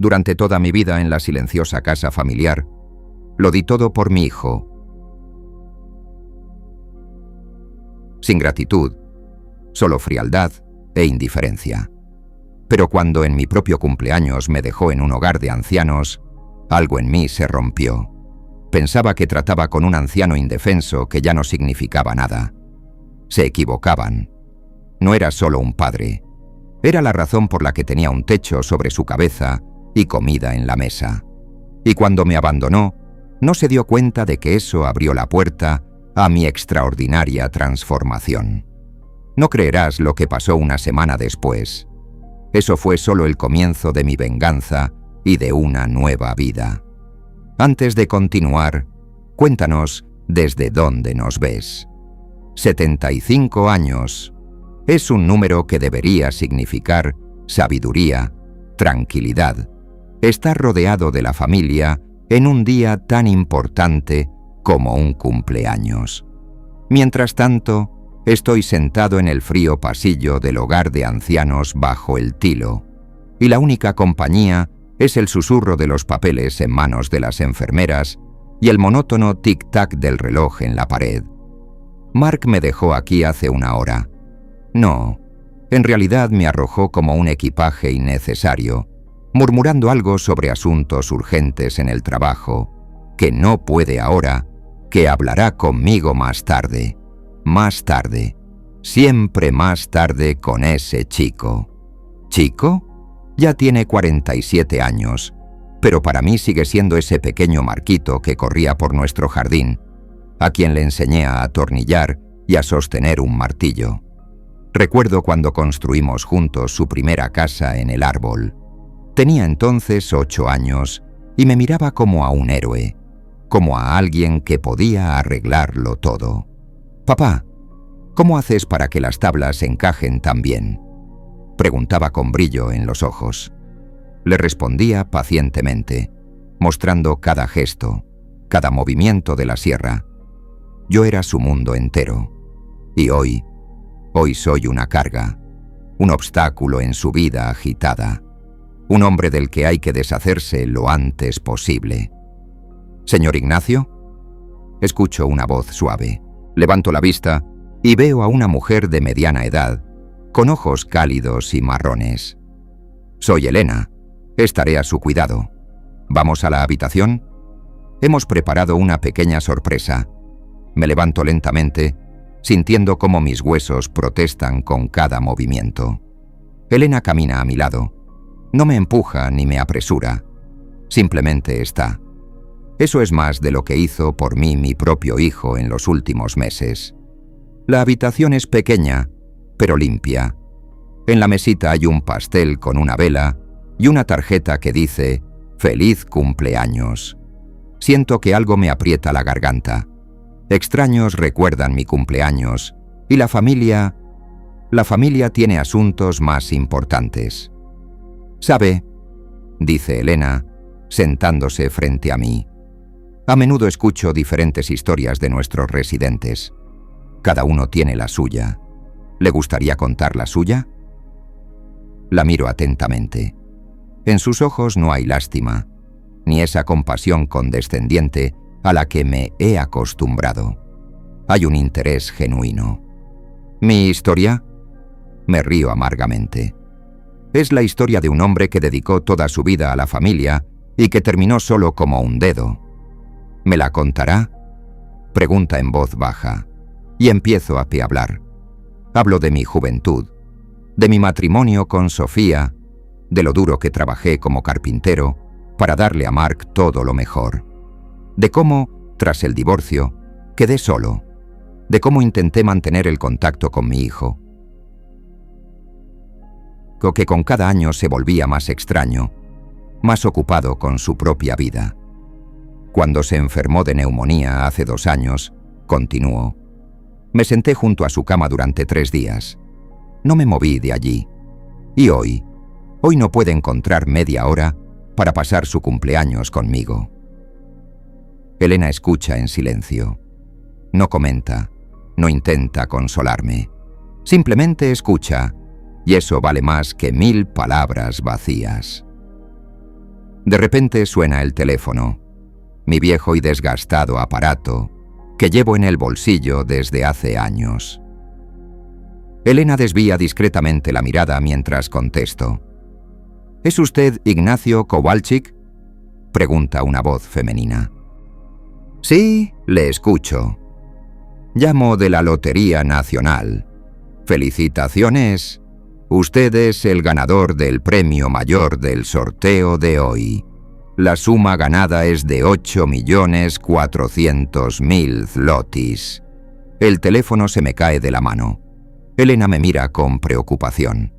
Durante toda mi vida en la silenciosa casa familiar, lo di todo por mi hijo. Sin gratitud, solo frialdad e indiferencia. Pero cuando en mi propio cumpleaños me dejó en un hogar de ancianos, algo en mí se rompió. Pensaba que trataba con un anciano indefenso que ya no significaba nada. Se equivocaban. No era solo un padre. Era la razón por la que tenía un techo sobre su cabeza y comida en la mesa. Y cuando me abandonó, no se dio cuenta de que eso abrió la puerta a mi extraordinaria transformación. No creerás lo que pasó una semana después. Eso fue solo el comienzo de mi venganza y de una nueva vida. Antes de continuar, cuéntanos desde dónde nos ves. 75 años. Es un número que debería significar sabiduría, tranquilidad. Estar rodeado de la familia en un día tan importante como un cumpleaños. Mientras tanto, estoy sentado en el frío pasillo del hogar de ancianos bajo el tilo, y la única compañía es el susurro de los papeles en manos de las enfermeras y el monótono tic-tac del reloj en la pared. Mark me dejó aquí hace una hora. No, en realidad me arrojó como un equipaje innecesario, murmurando algo sobre asuntos urgentes en el trabajo, que no puede ahora, que hablará conmigo más tarde. Más tarde. Siempre más tarde con ese chico. ¿Chico? Ya tiene 47 años, pero para mí sigue siendo ese pequeño Marquito que corría por nuestro jardín, a quien le enseñé a atornillar y a sostener un martillo. Recuerdo cuando construimos juntos su primera casa en el árbol. Tenía entonces 8 años y me miraba como a un héroe, como a alguien que podía arreglarlo todo. «Papá, ¿cómo haces para que las tablas encajen tan bien?», preguntaba con brillo en los ojos. Le respondía pacientemente, mostrando cada gesto, cada movimiento de la sierra. Yo era su mundo entero. Y hoy soy una carga, un obstáculo en su vida agitada, un hombre del que hay que deshacerse lo antes posible. «¿Señor Ignacio?». Escucho una voz suave. Levanto la vista y veo a una mujer de mediana edad, con ojos cálidos y marrones. «Soy Elena. Estaré a su cuidado. ¿Vamos a la habitación?». Hemos preparado una pequeña sorpresa. Me levanto lentamente, sintiendo cómo mis huesos protestan con cada movimiento. Elena camina a mi lado. No me empuja ni me apresura. Simplemente está. Eso es más de lo que hizo por mí mi propio hijo en los últimos meses. La habitación es pequeña, pero limpia. En la mesita hay un pastel con una vela y una tarjeta que dice «Feliz cumpleaños». Siento que algo me aprieta la garganta. Extraños recuerdan mi cumpleaños y la familia tiene asuntos más importantes. «¿Sabe?», dice Elena, sentándose frente a mí. A menudo escucho diferentes historias de nuestros residentes. Cada uno tiene la suya. ¿Le gustaría contar la suya? La miro atentamente. En sus ojos no hay lástima, ni esa compasión condescendiente a la que me he acostumbrado. Hay un interés genuino. ¿Mi historia? Me río amargamente. Es la historia de un hombre que dedicó toda su vida a la familia y que terminó solo como un dedo. ¿Me la contará?, pregunta en voz baja, y empiezo a hablar. Hablo de mi juventud, de mi matrimonio con Sofía, de lo duro que trabajé como carpintero para darle a Mark todo lo mejor, de cómo, tras el divorcio, quedé solo, de cómo intenté mantener el contacto con mi hijo, que con cada año se volvía más extraño, más ocupado con su propia vida. Cuando se enfermó de neumonía hace 2 años, continuó. Me senté junto a su cama durante 3 días. No me moví de allí. Y hoy no puede encontrar media hora para pasar su cumpleaños conmigo. Elena escucha en silencio. No comenta, no intenta consolarme. Simplemente escucha, y eso vale más que 1000 palabras vacías. De repente suena el teléfono, mi viejo y desgastado aparato que llevo en el bolsillo desde hace años. Elena desvía discretamente la mirada mientras contesto. ¿Es usted Ignacio Kowalczyk?, pregunta una voz femenina. Sí, le escucho. Llamo de la Lotería Nacional. Felicitaciones. Usted es el ganador del premio mayor del sorteo de hoy. La suma ganada es de 8.400.000 zlotys. El teléfono se me cae de la mano. Elena me mira con preocupación.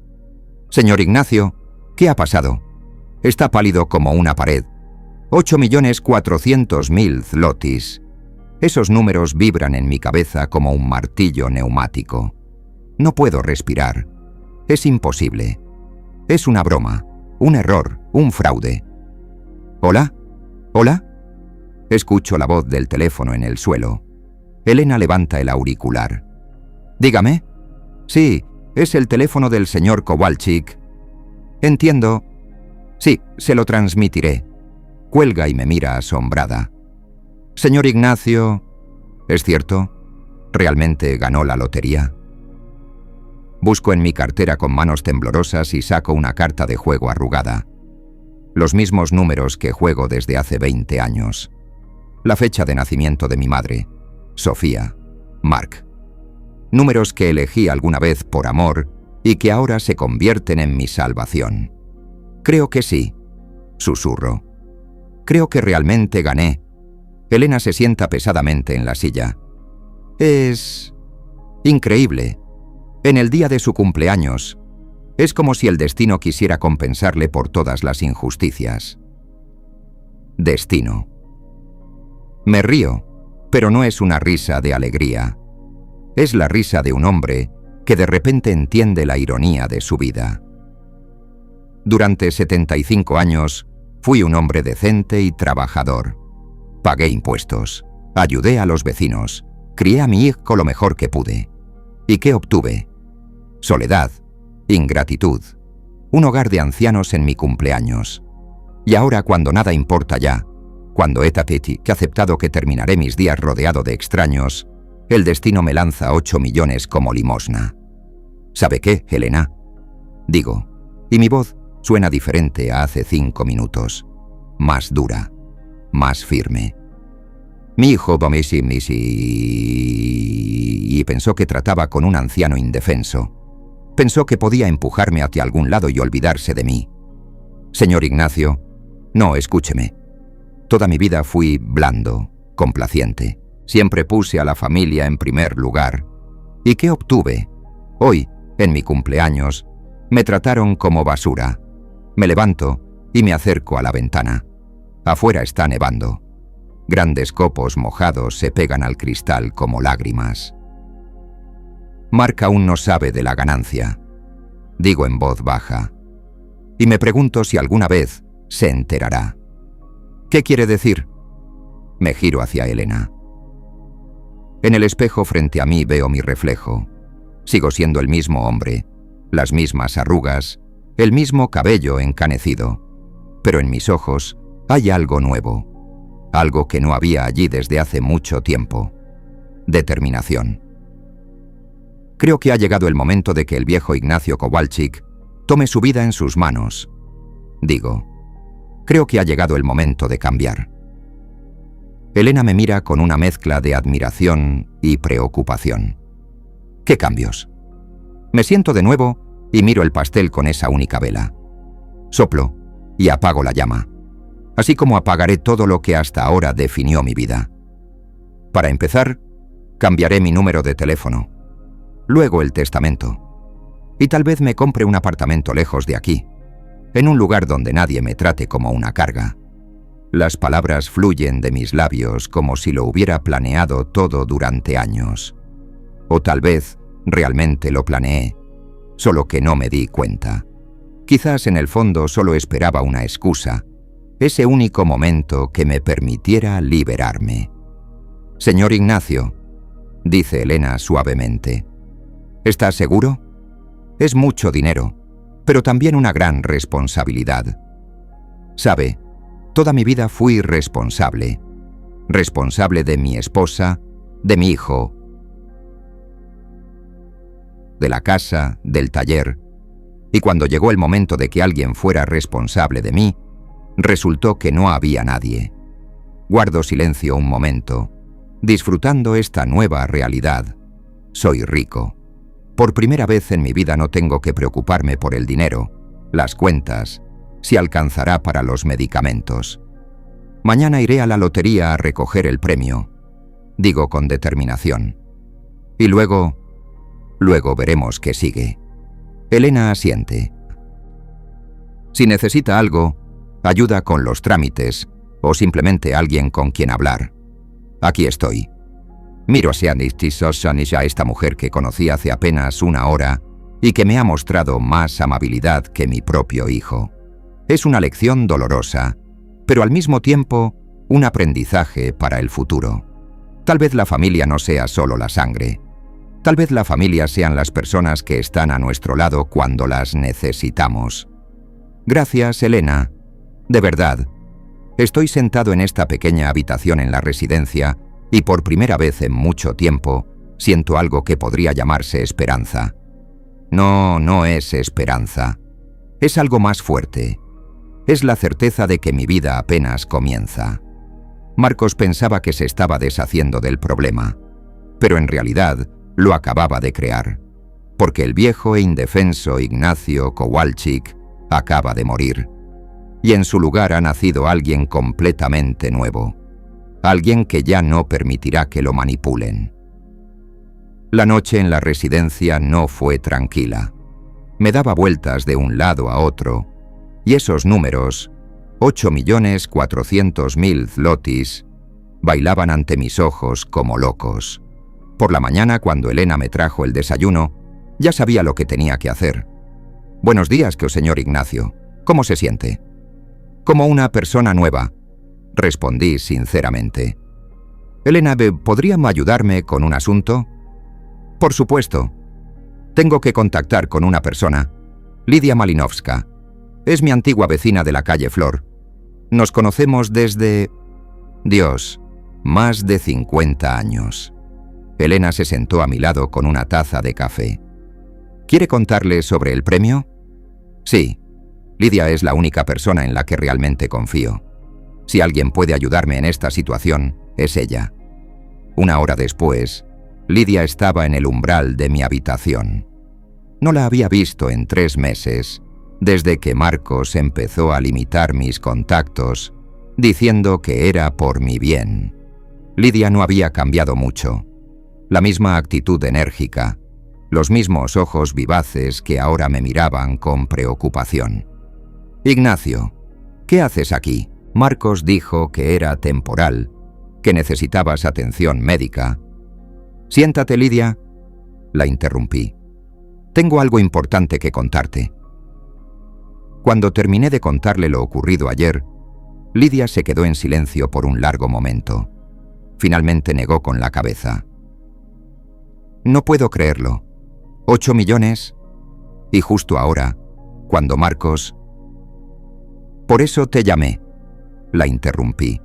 Señor Ignacio, ¿qué ha pasado? Está pálido como una pared. 8.400.000 zlotys. Esos números vibran en mi cabeza como un martillo neumático. No puedo respirar. Es imposible. Es una broma, un error, un fraude. ¿Hola? ¿Hola? Escucho la voz del teléfono en el suelo. Elena levanta el auricular. Dígame. Sí, es el teléfono del señor Kowalczyk. Entiendo. Sí, se lo transmitiré. Cuelga y me mira asombrada. Señor Ignacio, ¿es cierto? ¿Realmente ganó la lotería? Busco en mi cartera con manos temblorosas y saco una carta de juego arrugada. Los mismos números que juego desde hace 20 años. La fecha de nacimiento de mi madre, Sofía, Mark. Números que elegí alguna vez por amor y que ahora se convierten en mi salvación. Creo que sí, susurro. Creo que realmente gané. Elena se sienta pesadamente en la silla. Es increíble. En el día de su cumpleaños, es como si el destino quisiera compensarle por todas las injusticias. Destino. Me río, pero no es una risa de alegría. Es la risa de un hombre que de repente entiende la ironía de su vida. Durante 75 años, fui un hombre decente y trabajador. Pagué impuestos, ayudé a los vecinos, crié a mi hijo lo mejor que pude. ¿Y qué obtuve? Soledad, ingratitud, un hogar de ancianos en mi cumpleaños. Y ahora, cuando nada importa ya, cuando he aceptado que terminaré mis días rodeado de extraños, el destino me lanza 8 millones como limosna. ¿Sabe qué, Elena? Digo, y mi voz suena diferente a hace 5 minutos, más dura, más firme. Mi hijo y pensó que trataba con un anciano indefenso. Pensó que podía empujarme hacia algún lado y olvidarse de mí. Señor Ignacio, no, escúcheme. Toda mi vida fui blando, complaciente. Siempre puse a la familia en primer lugar. ¿Y qué obtuve? Hoy, en mi cumpleaños, me trataron como basura. Me levanto y me acerco a la ventana. Afuera está nevando. Grandes copos mojados se pegan al cristal como lágrimas. Mark aún no sabe de la ganancia, digo en voz baja, y me pregunto si alguna vez se enterará. ¿Qué quiere decir? Me giro hacia Elena. En el espejo frente a mí veo mi reflejo. Sigo siendo el mismo hombre, las mismas arrugas, el mismo cabello encanecido, pero en mis ojos hay algo nuevo, algo que no había allí desde hace mucho tiempo. Determinación. Creo que ha llegado el momento de que el viejo Ignacio Kowalczyk tome su vida en sus manos. Digo, creo que ha llegado el momento de cambiar. Elena me mira con una mezcla de admiración y preocupación. ¿Qué cambios? Me siento de nuevo y miro el pastel con esa única vela. Soplo y apago la llama, así como apagaré todo lo que hasta ahora definió mi vida. Para empezar, cambiaré mi número de teléfono. Luego el testamento. Y tal vez me compre un apartamento lejos de aquí, en un lugar donde nadie me trate como una carga. Las palabras fluyen de mis labios como si lo hubiera planeado todo durante años. O tal vez realmente lo planeé, solo que no me di cuenta. Quizás en el fondo solo esperaba una excusa, ese único momento que me permitiera liberarme. Señor Ignacio, dice Elena suavemente, ¿está seguro? Es mucho dinero, pero también una gran responsabilidad. Sabe, Toda mi vida fui responsable. Responsable de mi esposa, de mi hijo, de la casa, del taller. Y cuando llegó el momento de que alguien fuera responsable de mí, resultó que no había nadie. Guardo silencio un momento, disfrutando esta nueva realidad. Soy rico. Por primera vez en mi vida no tengo que preocuparme por el dinero, las cuentas, si alcanzará para los medicamentos. Mañana iré a la lotería a recoger el premio, digo con determinación. Y luego veremos qué sigue. Elena asiente. Si necesita algo, ayuda con los trámites o simplemente alguien con quien hablar, aquí estoy. Miro a esta mujer que conocí hace apenas una hora y que me ha mostrado más amabilidad que mi propio hijo. Es una lección dolorosa, pero al mismo tiempo un aprendizaje para el futuro. Tal vez la familia no sea solo la sangre. Tal vez la familia sean las personas que están a nuestro lado cuando las necesitamos. Gracias, Elena. De verdad. Estoy sentado en esta pequeña habitación en la residencia y por primera vez en mucho tiempo siento algo que podría llamarse esperanza. No es esperanza. Es algo más fuerte. Es la certeza de que mi vida apenas comienza. Marcos pensaba que se estaba deshaciendo del problema, pero en realidad lo acababa de crear, porque el viejo e indefenso Ignacio Kowalczyk acaba de morir, y en su lugar ha nacido alguien completamente nuevo, alguien que ya no permitirá que lo manipulen. La noche en la residencia no fue tranquila. Me daba vueltas de un lado a otro, y esos números, 8.400.000 zlotys, bailaban ante mis ojos como locos. Por la mañana, cuando Elena me trajo el desayuno, ya sabía lo que tenía que hacer. «Buenos días, señor Ignacio. ¿Cómo se siente?» «Como una persona nueva», respondí sinceramente. «Elena, ¿podría ayudarme con un asunto?» «Por supuesto. Tengo que contactar con una persona, Lidia Malinovska. Es mi antigua vecina de la calle Flor. Nos conocemos desde... Dios, más de 50 años. Elena se sentó a mi lado con una taza de café. ¿Quiere contarle sobre el premio? Sí. Lidia es la única persona en la que realmente confío. Si alguien puede ayudarme en esta situación, es ella. Una hora después, Lidia estaba en el umbral de mi habitación. No la había visto en 3 meses, desde que Marcos empezó a limitar mis contactos, diciendo que era por mi bien. Lidia no había cambiado mucho. La misma actitud enérgica, los mismos ojos vivaces que ahora me miraban con preocupación. «Ignacio, ¿qué haces aquí?» Marcos dijo que era temporal, que necesitabas atención médica. «Siéntate, Lidia», la interrumpí. «Tengo algo importante que contarte». Cuando terminé de contarle lo ocurrido ayer, Lidia se quedó en silencio por un largo momento. Finalmente negó con la cabeza. «No puedo creerlo. 8 millones. Y justo ahora, cuando Marcos...» «Por eso te llamé», la interrumpí.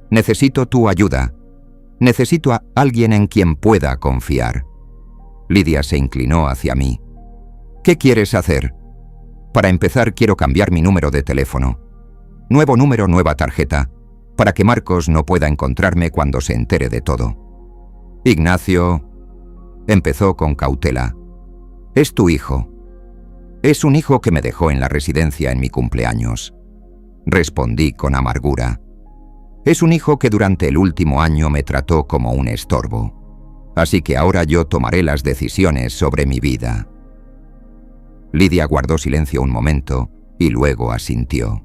«Necesito tu ayuda. Necesito a alguien en quien pueda confiar». Lidia se inclinó hacia mí. «¿Qué quieres hacer?» «Para empezar, quiero cambiar mi número de teléfono. Nuevo número, nueva tarjeta, para que Marcos no pueda encontrarme cuando se entere de todo». «Ignacio», empezó con cautela, «es tu hijo. Es un hijo que me dejó en la residencia en mi cumpleaños». Respondí con amargura. «Es un hijo que durante el último año me trató como un estorbo. Así que ahora yo tomaré las decisiones sobre mi vida». Lidia guardó silencio un momento y luego asintió.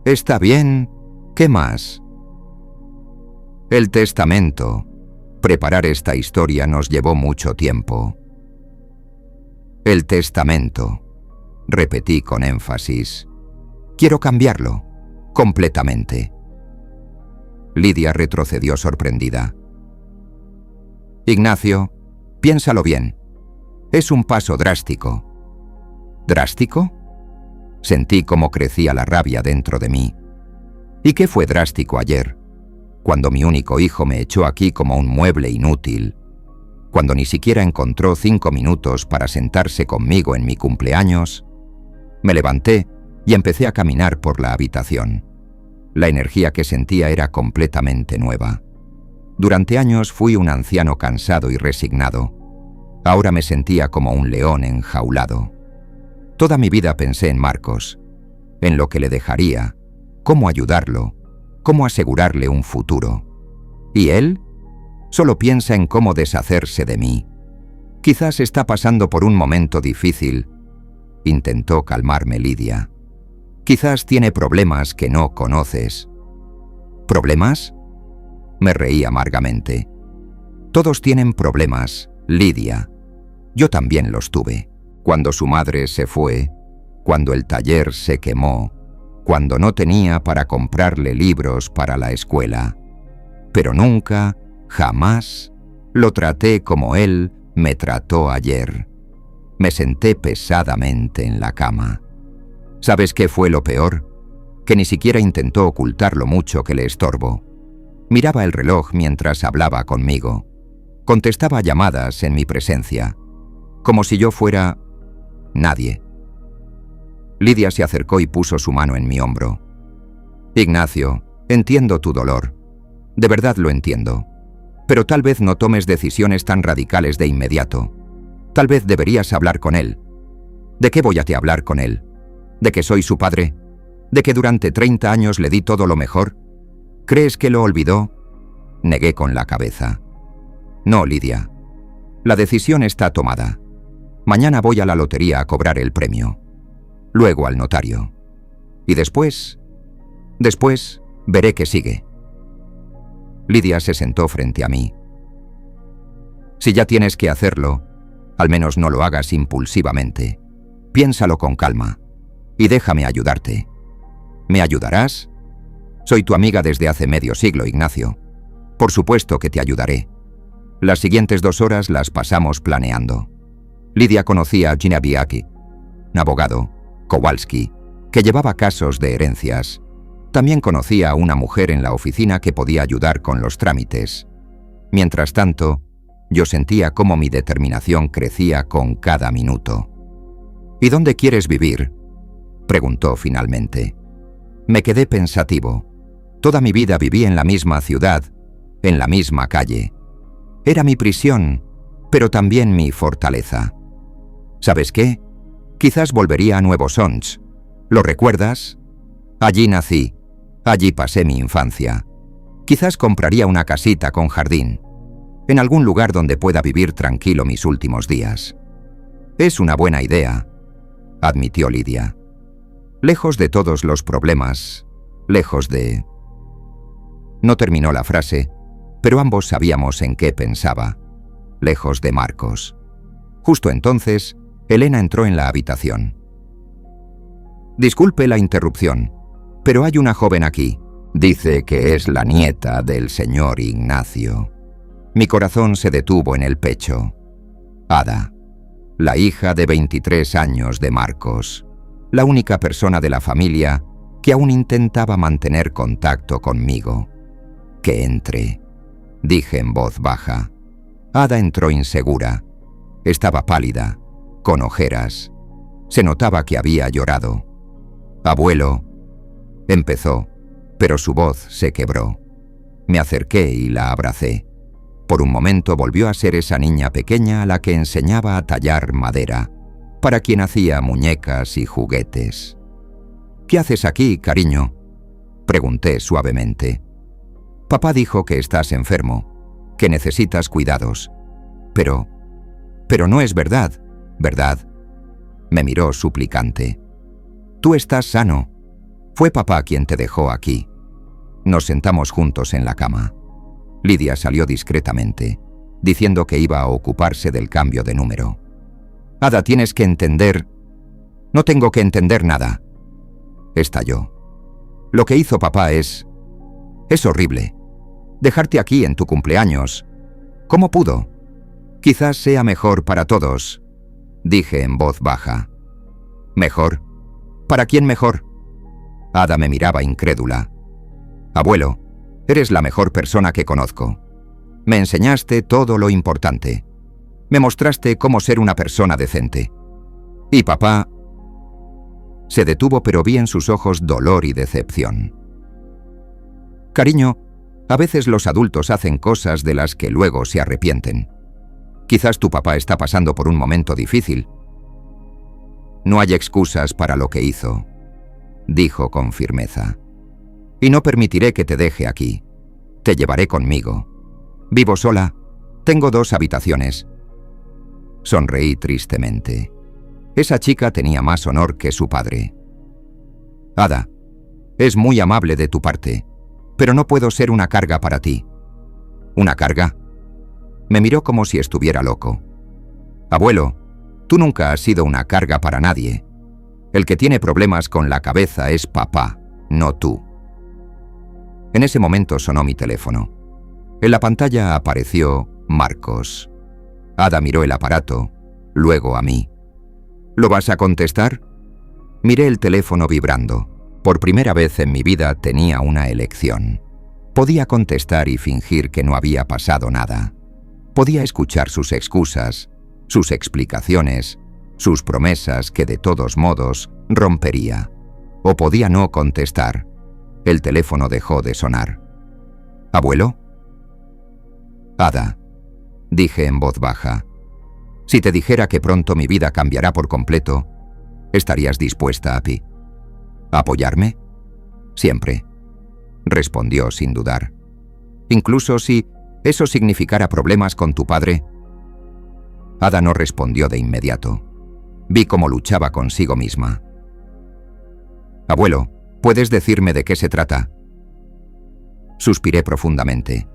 «Está bien. ¿Qué más?» «El testamento. Preparar esta historia nos llevó mucho tiempo». «El testamento», repetí con énfasis. «Quiero cambiarlo, completamente». Lidia retrocedió sorprendida. «Ignacio, piénsalo bien. Es un paso drástico». «¿Drástico?» Sentí cómo crecía la rabia dentro de mí. ¿Y qué fue drástico ayer? Cuando mi único hijo me echó aquí como un mueble inútil, cuando ni siquiera encontró 5 minutos para sentarse conmigo en mi cumpleaños, me levanté y empecé a caminar por la habitación. La energía que sentía era completamente nueva. Durante años fui un anciano cansado y resignado. Ahora me sentía como un león enjaulado. Toda mi vida pensé en Marcos, en lo que le dejaría, cómo ayudarlo, cómo asegurarle un futuro. ¿Y él? Solo piensa en cómo deshacerse de mí. Quizás está pasando por un momento difícil. Intentó calmarme Lidia. Quizás tiene problemas que no conoces. ¿Problemas? Me reí amargamente. Todos tienen problemas, Lidia. Yo también los tuve. Cuando su madre se fue, cuando el taller se quemó, cuando no tenía para comprarle libros para la escuela. Pero nunca, jamás, lo traté como él me trató ayer. Me senté pesadamente en la cama. ¿Sabes qué fue lo peor? Que ni siquiera intentó ocultar lo mucho que le estorbo. Miraba el reloj mientras hablaba conmigo. Contestaba llamadas en mi presencia, como si yo fuera nadie. Lidia se acercó y puso su mano en mi hombro. Ignacio, entiendo tu dolor. De verdad lo entiendo. Pero tal vez no tomes decisiones tan radicales de inmediato. Tal vez deberías hablar con él. ¿De qué voy a te hablar con él? ¿De que soy su padre? ¿De que durante 30 años le di todo lo mejor? ¿Crees que lo olvidó? Negué con la cabeza. No, Lidia. La decisión está tomada. Mañana voy a la lotería a cobrar el premio. Luego al notario. Y después veré qué sigue. Lidia se sentó frente a mí. Si ya tienes que hacerlo, al menos no lo hagas impulsivamente. Piénsalo con calma y déjame ayudarte. ¿Me ayudarás? Soy tu amiga desde hace medio siglo, Ignacio. Por supuesto que te ayudaré. Las siguientes 2 horas las pasamos planeando. Lidia conocía a Ginabiaki, un abogado, Kowalski, que llevaba casos de herencias. También conocía a una mujer en la oficina que podía ayudar con los trámites. Mientras tanto, yo sentía cómo mi determinación crecía con cada minuto. ¿Y dónde quieres vivir?, preguntó finalmente. Me quedé pensativo. Toda mi vida viví en la misma ciudad, en la misma calle. Era mi prisión, pero también mi fortaleza. ¿Sabes qué? Quizás volvería a Nuevo Sons. ¿Lo recuerdas? Allí nací. Allí pasé mi infancia. Quizás compraría una casita con jardín, en algún lugar donde pueda vivir tranquilo mis últimos días. Es una buena idea, admitió Lidia. Lejos de todos los problemas, lejos de... No terminó la frase, pero ambos sabíamos en qué pensaba. Lejos de Marcos. Justo entonces, Elena entró en la habitación. Disculpe la interrupción, pero hay una joven aquí. Dice que es la nieta del señor Ignacio. Mi corazón se detuvo en el pecho. Ada, la hija de 23 años de Marcos, la única persona de la familia que aún intentaba mantener contacto conmigo. Que entre, dije en voz baja. Ada entró insegura. Estaba pálida, con ojeras. Se notaba que había llorado. Abuelo, empezó, pero su voz se quebró. Me acerqué y la abracé. Por un momento volvió a ser esa niña pequeña a la que enseñaba a tallar madera, para quien hacía muñecas y juguetes. ¿Qué haces aquí, cariño?, pregunté suavemente. Papá dijo que estás enfermo, que necesitas cuidados. Pero no es verdad, ¿verdad? Me miró suplicante. Tú estás sano. Fue papá quien te dejó aquí. Nos sentamos juntos en la cama. Lidia salió discretamente, diciendo que iba a ocuparse del cambio de número. Ada, tienes que entender... No tengo que entender nada, estalló. Lo que hizo papá es horrible. Dejarte aquí en tu cumpleaños. ¿Cómo pudo? Quizás sea mejor para todos, dije en voz baja. ¿Mejor? ¿Para quién mejor? Ada me miraba incrédula. Abuelo, eres la mejor persona que conozco. Me enseñaste todo lo importante. Me mostraste cómo ser una persona decente. Y papá... Se detuvo, pero vi en sus ojos dolor y decepción. Cariño, a veces los adultos hacen cosas de las que luego se arrepienten. Quizás tu papá está pasando por un momento difícil. No hay excusas para lo que hizo, dijo con firmeza. Y no permitiré que te deje aquí. Te llevaré conmigo. Vivo sola. Tengo 2 habitaciones. Sonreí tristemente. Esa chica tenía más honor que su padre. Ada, es muy amable de tu parte, pero no puedo ser una carga para ti. ¿Una carga? Me miró como si estuviera loco. Abuelo, tú nunca has sido una carga para nadie. El que tiene problemas con la cabeza es papá, no tú. En ese momento sonó mi teléfono. En la pantalla apareció Marcos. Ada miró el aparato, luego a mí. ¿Lo vas a contestar? Miré el teléfono vibrando. Por primera vez en mi vida tenía una elección. Podía contestar y fingir que no había pasado nada. Podía escuchar sus excusas, sus explicaciones, sus promesas que de todos modos rompería. O podía no contestar. El teléfono dejó de sonar. ¿Abuelo? Ada, dije en voz baja. Si te dijera que pronto mi vida cambiará por completo, ¿estarías dispuesta a apoyarme? Siempre, respondió sin dudar. Incluso si eso significara problemas con tu padre. Ada no respondió de inmediato. Vi cómo luchaba consigo misma. Abuelo, ¿puedes decirme de qué se trata? Suspiré profundamente.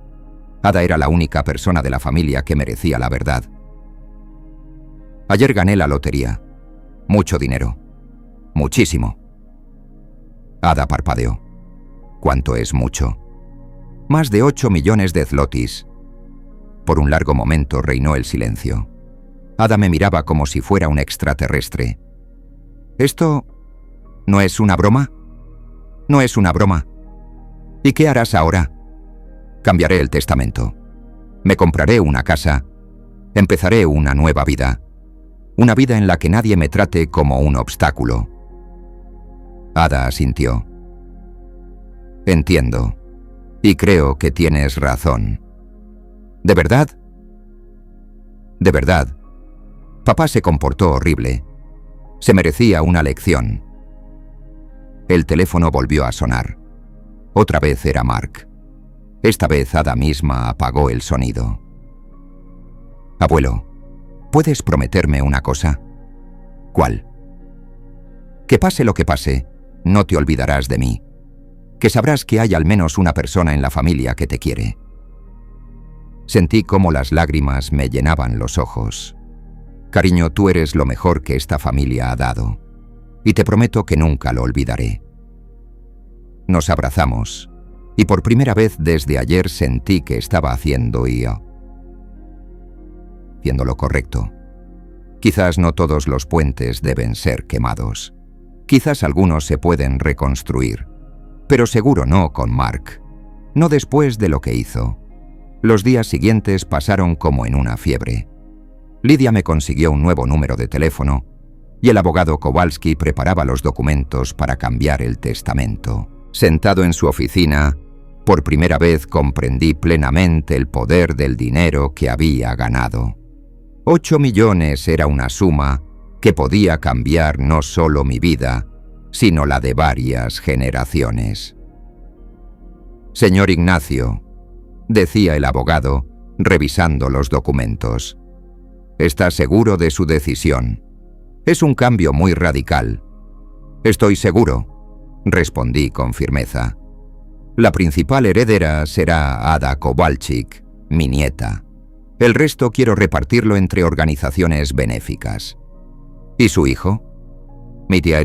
Ada era la única persona de la familia que merecía la verdad. Ayer gané la lotería. Mucho dinero. Muchísimo. Ada parpadeó. ¿Cuánto es mucho? Más de 8 millones de zlotis. Por un largo momento reinó el silencio. Ada me miraba como si fuera un extraterrestre. ¿Esto no es una broma? No es una broma. ¿Y qué harás ahora? Cambiaré el testamento. Me compraré una casa. Empezaré una nueva vida. Una vida en la que nadie me trate como un obstáculo. Ada asintió. Entiendo. Y creo que tienes razón. ¿De verdad? De verdad. Papá se comportó horrible. Se merecía una lección. El teléfono volvió a sonar. Otra vez era Mark. Esta vez Ada misma apagó el sonido. Abuelo, ¿puedes prometerme una cosa? ¿Cuál? Que pase lo que pase, no te olvidarás de mí. Que sabrás que hay al menos una persona en la familia que te quiere. Sentí cómo las lágrimas me llenaban los ojos. Cariño, tú eres lo mejor que esta familia ha dado. Y te prometo que nunca lo olvidaré. Nos abrazamos, y por primera vez desde ayer sentí que estaba haciendo lo correcto. Quizás no todos los puentes deben ser quemados. Quizás algunos se pueden reconstruir, pero seguro no con Mark. No después de lo que hizo. Los días siguientes pasaron como en una fiebre. Lidia me consiguió un nuevo número de teléfono y el abogado Kowalski preparaba los documentos para cambiar el testamento. Sentado en su oficina, por primera vez comprendí plenamente el poder del dinero que había ganado. 8 millones era una suma que podía cambiar no solo mi vida, sino la de varias generaciones. Señor Ignacio, decía el abogado, revisando los documentos, ¿está seguro de su decisión? Es un cambio muy radical. Estoy seguro, respondí con firmeza. La principal heredera será Ada Kowalczyk, mi nieta. El resto quiero repartirlo entre organizaciones benéficas. ¿Y su hijo? Mi tía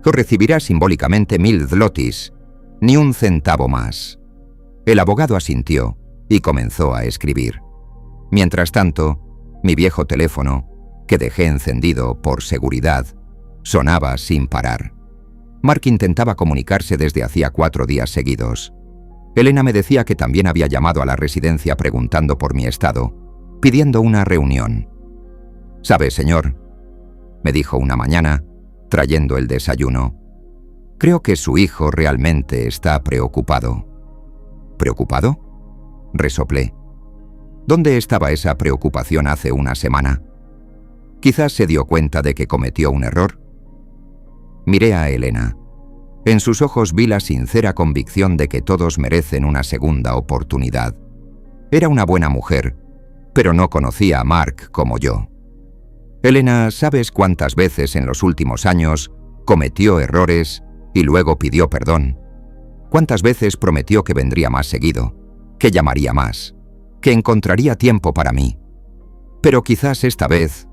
recibirá simbólicamente 1000 zlotis, ni un centavo más. El abogado asintió y comenzó a escribir. Mientras tanto, mi viejo teléfono, que dejé encendido por seguridad, sonaba sin parar. Mark intentaba comunicarse desde hacía 4 días seguidos. Elena me decía que también había llamado a la residencia preguntando por mi estado, pidiendo una reunión. «¿Sabe, señor?», me dijo una mañana, trayendo el desayuno. «Creo que su hijo realmente está preocupado». «¿Preocupado?», resoplé. ¿Dónde estaba esa preocupación hace una semana? Quizás se dio cuenta de que cometió un error. Miré a Elena. En sus ojos vi la sincera convicción de que todos merecen una segunda oportunidad. Era una buena mujer, pero no conocía a Mark como yo. Elena, ¿sabes cuántas veces en los últimos años cometió errores y luego pidió perdón? ¿Cuántas veces prometió que vendría más seguido, que llamaría más, que encontraría tiempo para mí? Pero quizás esta vez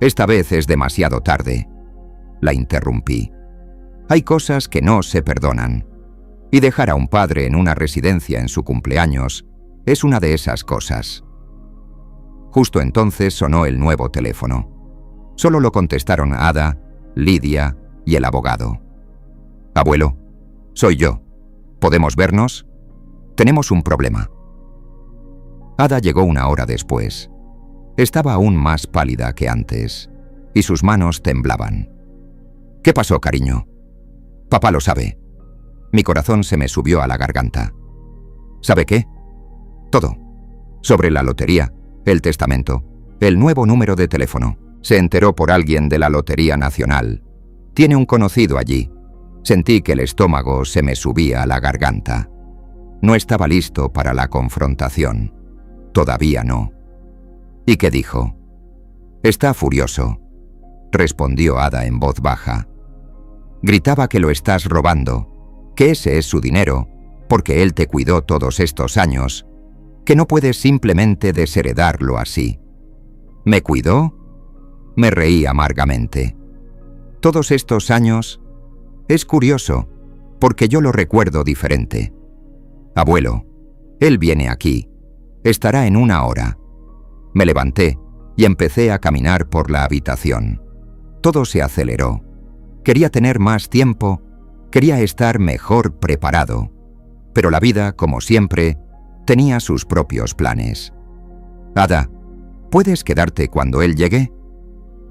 es demasiado tarde. La interrumpí. Hay cosas que no se perdonan. Y dejar a un padre en una residencia en su cumpleaños es una de esas cosas. Justo entonces sonó el nuevo teléfono. Solo lo contestaron Ada, Lidia y el abogado. «Abuelo, soy yo. ¿Podemos vernos? Tenemos un problema». Ada llegó 1 hora después. Estaba aún más pálida que antes, y sus manos temblaban. «¿Qué pasó, cariño?» «Papá lo sabe». Mi corazón se me subió a la garganta. «¿Sabe qué?» «Todo. Sobre la lotería, el testamento, el nuevo número de teléfono. Se enteró por alguien de la Lotería Nacional. Tiene un conocido allí». Sentí que el estómago se me subía a la garganta. No estaba listo para la confrontación. Todavía no. «¿Y qué dijo?» «Está furioso», respondió Ada en voz baja. «Gritaba que lo estás robando, que ese es su dinero, porque él te cuidó todos estos años, que no puedes simplemente desheredarlo así». «¿Me cuidó?», me reí amargamente. «Todos estos años...». Es curioso, porque yo lo recuerdo diferente. «Abuelo, él viene aquí. Estará en 1 hora». Me levanté y empecé a caminar por la habitación. Todo se aceleró. Quería tener más tiempo, quería estar mejor preparado. Pero la vida, como siempre, tenía sus propios planes. «Ada, ¿puedes quedarte cuando él llegue?»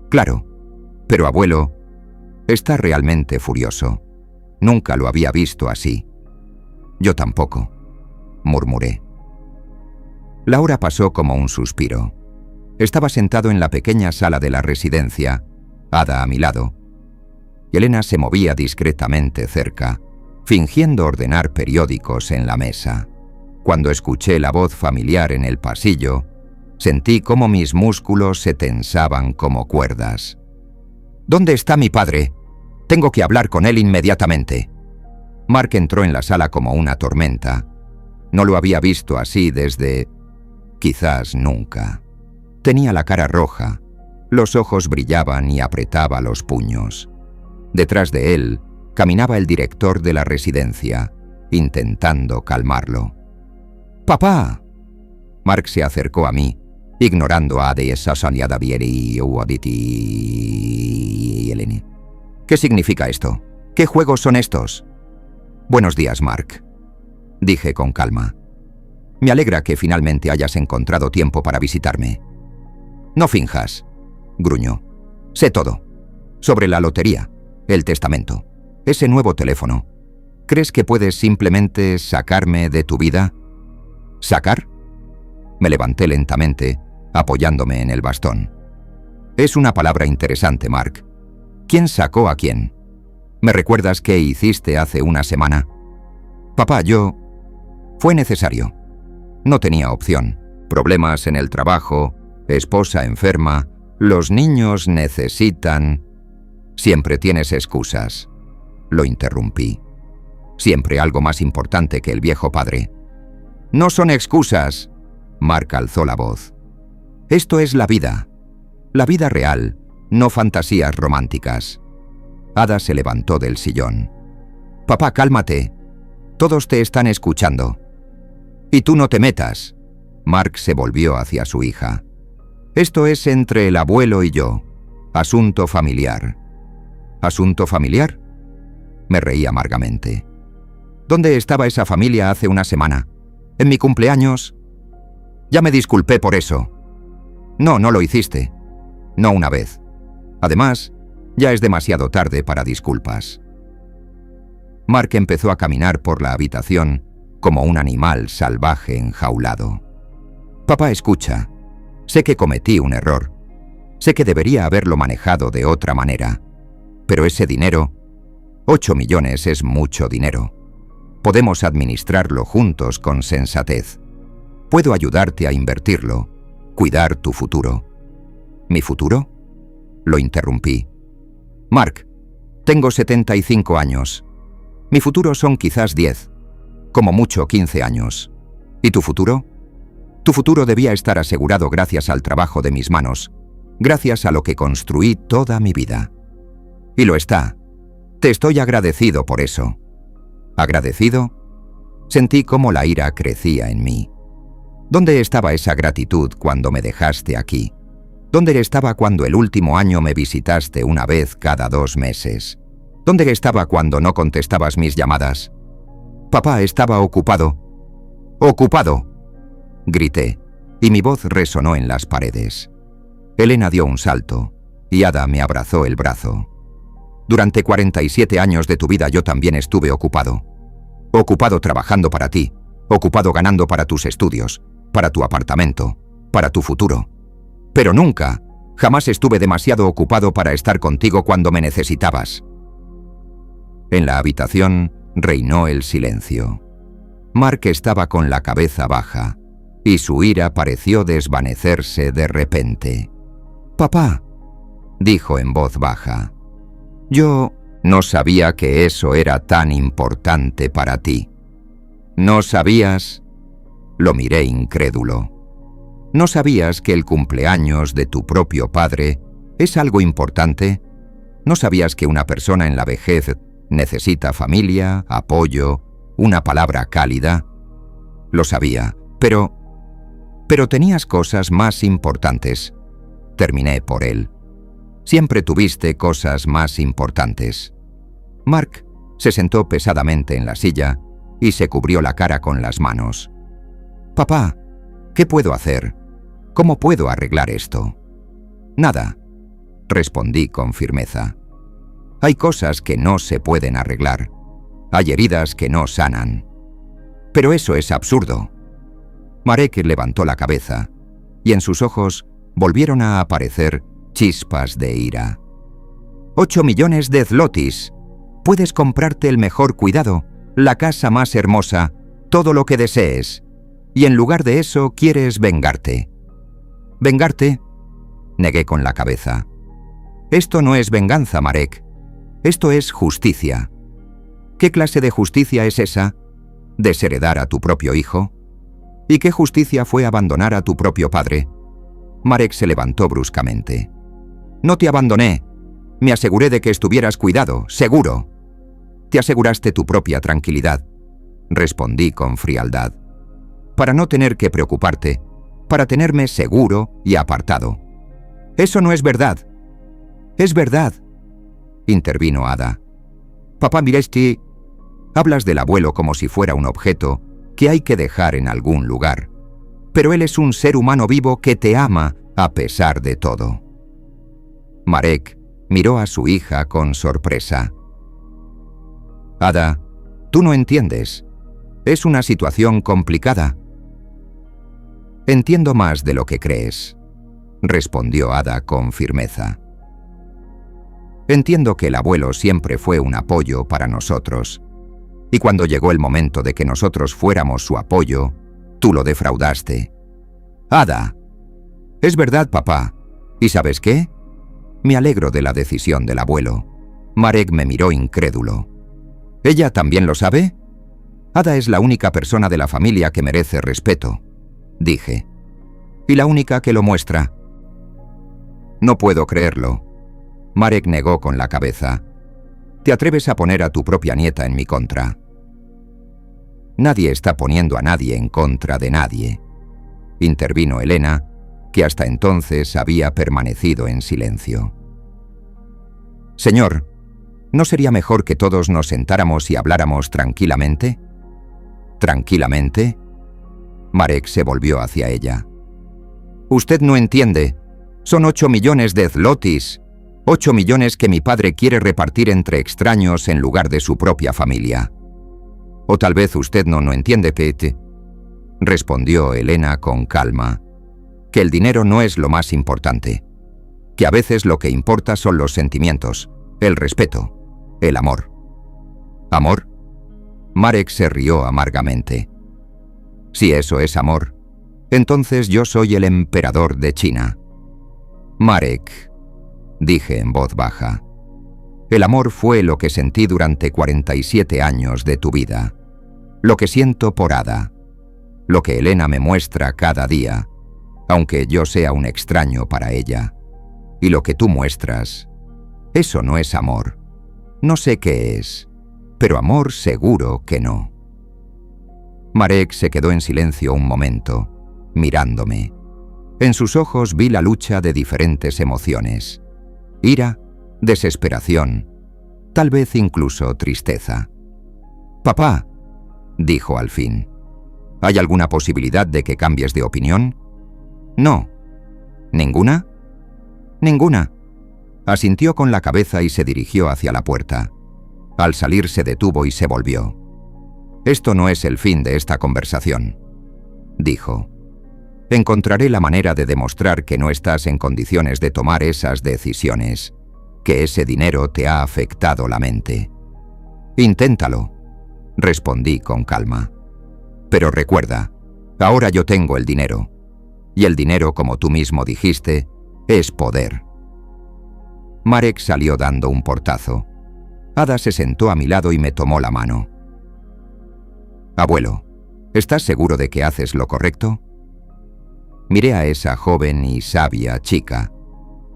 «Claro, pero abuelo, está realmente furioso. Nunca lo había visto así». «Yo tampoco», murmuré. La hora pasó como un suspiro. Estaba sentado en la pequeña sala de la residencia, Ada a mi lado, y Elena se movía discretamente cerca, fingiendo ordenar periódicos en la mesa. Cuando escuché la voz familiar en el pasillo, sentí cómo mis músculos se tensaban como cuerdas. «¿Dónde está mi padre? Tengo que hablar con él inmediatamente». Mark entró en la sala como una tormenta. No lo había visto así desde... quizás nunca. Tenía la cara roja, los ojos brillaban y apretaba los puños. Detrás de él caminaba el director de la residencia, intentando calmarlo. «¡Papá!». Mark se acercó a mí, ignorando a Ade Sasaniadavieri y Eleni. «¿Qué significa esto? ¿Qué juegos son estos?». «Buenos días, Mark», dije con calma. «Me alegra que finalmente hayas encontrado tiempo para visitarme». «No finjas», gruñó. «Sé todo. Sobre la lotería, el testamento, ese nuevo teléfono. ¿Crees que puedes simplemente sacarme de tu vida?». «¿Sacar?». Me levanté lentamente, apoyándome en el bastón. «Es una palabra interesante, Mark. ¿Quién sacó a quién? ¿Me recuerdas qué hiciste hace una semana?». «Papá, yo...». «Fue necesario. No tenía opción. Problemas en el trabajo, esposa enferma, los niños necesitan...». «Siempre tienes excusas», lo interrumpí. «Siempre algo más importante que el viejo padre». «No son excusas», Mark alzó la voz. «Esto es la vida real, no fantasías románticas». Ada se levantó del sillón. «Papá, cálmate. Todos te están escuchando». «Y tú no te metas». Mark se volvió hacia su hija. Esto es entre el abuelo y yo. Asunto familiar. ¿Asunto familiar? Me reí amargamente. ¿Dónde estaba esa familia hace una semana? ¿En mi cumpleaños? Ya me disculpé por eso. No, no lo hiciste. No una vez. Además, ya es demasiado tarde para disculpas. Mark empezó a caminar por la habitación como un animal salvaje enjaulado. Papá, escucha. Sé que cometí un error. Sé que debería haberlo manejado de otra manera. Pero ese dinero, 8 millones es mucho dinero. Podemos administrarlo juntos con sensatez. Puedo ayudarte a invertirlo, cuidar tu futuro. ¿Mi futuro? Lo interrumpí. Mark, tengo 75 años. Mi futuro son quizás 10, como mucho 15 años. ¿Y tu futuro? Tu futuro debía estar asegurado gracias al trabajo de mis manos, gracias a lo que construí toda mi vida. Y lo está. Te estoy agradecido por eso. ¿Agradecido? Sentí cómo la ira crecía en mí. ¿Dónde estaba esa gratitud cuando me dejaste aquí? ¿Dónde estaba cuando el último año me visitaste una vez cada 2 meses? ¿Dónde estaba cuando no contestabas mis llamadas? Papá, estaba ocupado. ¡Ocupado!, grité, y mi voz resonó en las paredes. Elena dio un salto, y Ada me abrazó el brazo. Durante 47 años de tu vida yo también estuve ocupado. Ocupado trabajando para ti, ocupado ganando para tus estudios, para tu apartamento, para tu futuro. Pero nunca, jamás estuve demasiado ocupado para estar contigo cuando me necesitabas. En la habitación reinó el silencio. Mark estaba con la cabeza baja, y su ira pareció desvanecerse de repente. «Papá», dijo en voz baja, «yo no sabía que eso era tan importante para ti». «¿No sabías?», lo miré incrédulo. «¿No sabías que el cumpleaños de tu propio padre es algo importante? ¿No sabías que una persona en la vejez necesita familia, apoyo, una palabra cálida?» Lo sabía, pero tenías cosas más importantes. Terminé por él. Siempre tuviste cosas más importantes. Mark se sentó pesadamente en la silla y se cubrió la cara con las manos. «Papá, ¿qué puedo hacer? ¿Cómo puedo arreglar esto?» «Nada», respondí con firmeza. «Hay cosas que no se pueden arreglar. Hay heridas que no sanan». «Pero eso es absurdo». Marek levantó la cabeza, y en sus ojos volvieron a aparecer chispas de ira. 8 millones de zlotys. Puedes comprarte el mejor cuidado, la casa más hermosa, todo lo que desees. Y en lugar de eso quieres vengarte. ¿Vengarte?, negué con la cabeza. «Esto no es venganza, Marek. Esto es justicia». «¿Qué clase de justicia es esa? ¿Desheredar a tu propio hijo? ¿Y qué justicia fue abandonar a tu propio padre?» Marek se levantó bruscamente. «No te abandoné. Me aseguré de que estuvieras cuidado, seguro». «Te aseguraste tu propia tranquilidad», respondí con frialdad. «Para no tener que preocuparte, para tenerme seguro y apartado». «Eso no es verdad». «Es verdad», intervino Ada. «Papá Miresti, hablas del abuelo como si fuera un objeto que hay que dejar en algún lugar. Pero él es un ser humano vivo que te ama a pesar de todo». Marek miró a su hija con sorpresa. «Ada, tú no entiendes. Es una situación complicada». «Entiendo más de lo que crees», respondió Ada con firmeza. «Entiendo que el abuelo siempre fue un apoyo para nosotros. Y cuando llegó el momento de que nosotros fuéramos su apoyo, tú lo defraudaste». «Ada». «Es verdad, papá. ¿Y sabes qué? Me alegro de la decisión del abuelo». Marek me miró incrédulo. «¿Ella también lo sabe?» «Ada es la única persona de la familia que merece respeto», dije. «Y la única que lo muestra». «No puedo creerlo». Marek negó con la cabeza. «Te atreves a poner a tu propia nieta en mi contra». «Nadie está poniendo a nadie en contra de nadie», intervino Elena, que hasta entonces había permanecido en silencio. «Señor, ¿no sería mejor que todos nos sentáramos y habláramos tranquilamente?» «¿Tranquilamente?» Marek se volvió hacia ella. «Usted no entiende. Son 8 millones de zlotis. 8 millones que mi padre quiere repartir entre extraños en lugar de su propia familia. O tal vez usted no entiende, Pete», respondió Elena con calma, «que el dinero no es lo más importante, que a veces lo que importa son los sentimientos, el respeto, el amor». «¿Amor?» Marek se rió amargamente. «Si eso es amor, entonces yo soy el emperador de China». «Marek», dije en voz baja, «el amor fue lo que sentí durante 47 años de tu vida, lo que siento por Ada, lo que Elena me muestra cada día, aunque yo sea un extraño para ella, y lo que tú muestras. Eso no es amor. No sé qué es, pero amor seguro que no». Marek se quedó en silencio un momento, mirándome. En sus ojos vi la lucha de diferentes emociones: ira, desesperación, tal vez incluso tristeza. «Papá», dijo al fin, «¿hay alguna posibilidad de que cambies de opinión?» «No». «¿Ninguna?» «Ninguna». Asintió con la cabeza y se dirigió hacia la puerta. Al salir se detuvo y se volvió. «Esto no es el fin de esta conversación», dijo. «Encontraré la manera de demostrar que no estás en condiciones de tomar esas decisiones, que ese dinero te ha afectado la mente». «Inténtalo», respondí con calma. «Pero recuerda, ahora yo tengo el dinero, y el dinero, como tú mismo dijiste, es poder». Marek salió dando un portazo. Ada se sentó a mi lado y me tomó la mano. «Abuelo, ¿estás seguro de que haces lo correcto?» Miré a esa joven y sabia chica.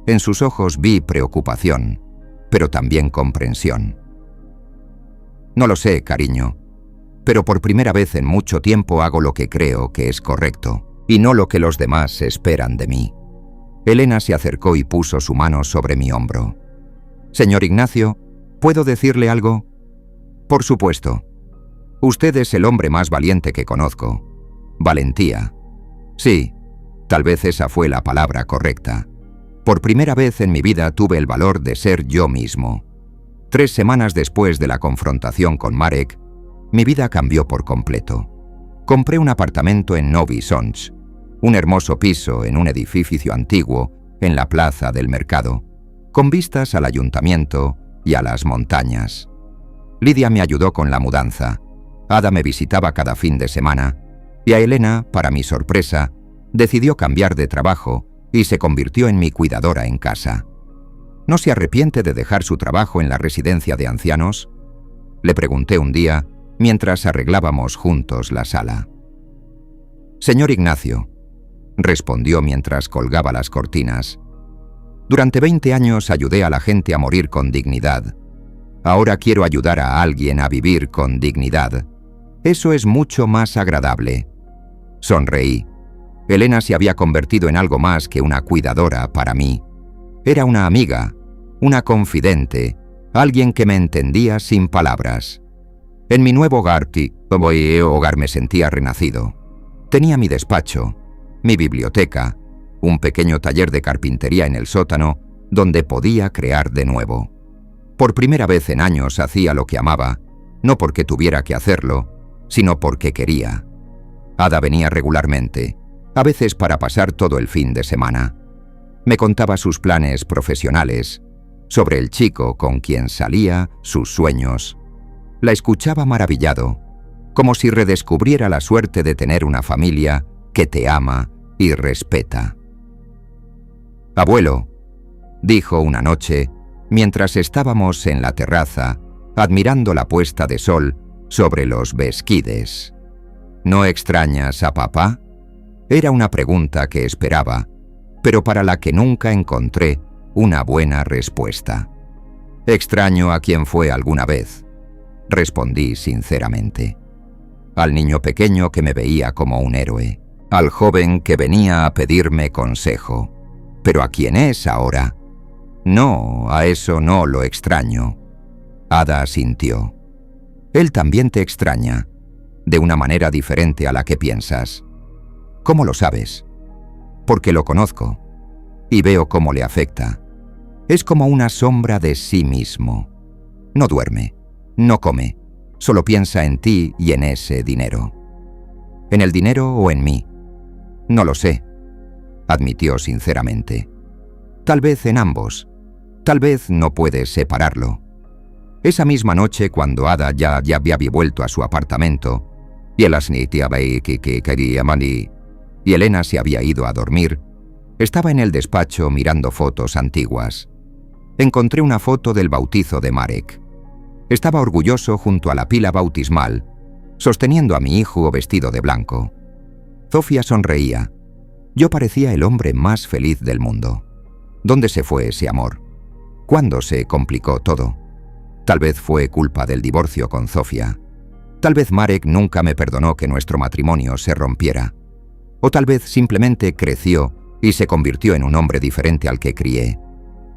En sus ojos vi preocupación, pero también comprensión. «No lo sé, cariño, pero por primera vez en mucho tiempo hago lo que creo que es correcto, y no lo que los demás esperan de mí». Elena se acercó y puso su mano sobre mi hombro. «Señor Ignacio, ¿puedo decirle algo?» «Por supuesto. Usted es el hombre más valiente que conozco. Valentía. Sí, tal vez esa fue la palabra correcta. Por primera vez en mi vida tuve el valor de ser yo mismo. 3 semanas después de la confrontación con Marek, mi vida cambió por completo. Compré un apartamento en Novi Sącz, un hermoso piso en un edificio antiguo en la plaza del mercado, con vistas al ayuntamiento y a las montañas. Lidia me ayudó con la mudanza. Ada me visitaba cada fin de semana, y a Elena, para mi sorpresa, decidió cambiar de trabajo y se convirtió en mi cuidadora en casa. ¿No se arrepiente de dejar su trabajo en la residencia de ancianos?, le pregunté un día mientras arreglábamos juntos la sala. «Señor Ignacio», respondió mientras colgaba las cortinas, «durante 20 años ayudé a la gente a morir con dignidad. Ahora quiero ayudar a alguien a vivir con dignidad. Eso es mucho más agradable». Sonreí. Elena se había convertido en algo más que una cuidadora para mí. Era una amiga, una confidente, alguien que me entendía sin palabras. En mi nuevo hogar me sentía renacido. Tenía mi despacho, mi biblioteca, un pequeño taller de carpintería en el sótano donde podía crear de nuevo. Por primera vez en años hacía lo que amaba, no porque tuviera que hacerlo, sino porque quería. Ada venía regularmente, a veces para pasar todo el fin de semana. Me contaba sus planes profesionales, sobre el chico con quien salía, sus sueños. La escuchaba maravillado, como si redescubriera la suerte de tener una familia que te ama y respeta. «Abuelo», dijo una noche, mientras estábamos en la terraza, admirando la puesta de sol sobre los Beskides, «¿no extrañas a papá?». Era una pregunta que esperaba, pero para la que nunca encontré una buena respuesta. «Extraño a quien fue alguna vez», respondí sinceramente. Al niño pequeño que me veía como un héroe. al joven que venía a pedirme consejo. ¿Pero a quién es ahora? No, a eso no lo extraño. Ada asintió. Él también te extraña, de una manera diferente a la que piensas. ¿Cómo lo sabes? Porque lo conozco y veo cómo le afecta. Es como una sombra de sí mismo. No duerme, no come, solo piensa en ti y en ese dinero. ¿En el dinero o en mí? No lo sé, admitió sinceramente. Tal vez en ambos. Tal vez no puedes separarlo. Esa misma noche, cuando Ada ya había vuelto a su apartamento, y Elena se había ido a dormir, estaba en el despacho mirando fotos antiguas. Encontré una foto del bautizo de Marek. Estaba orgulloso junto a la pila bautismal, sosteniendo a mi hijo vestido de blanco. Zofia sonreía. Yo parecía el hombre más feliz del mundo. ¿Dónde se fue ese amor? ¿Cuándo se complicó todo? Tal vez fue culpa del divorcio con Zofia. Tal vez Marek nunca me perdonó que nuestro matrimonio se rompiera. O tal vez simplemente creció y se convirtió en un hombre diferente al que crié.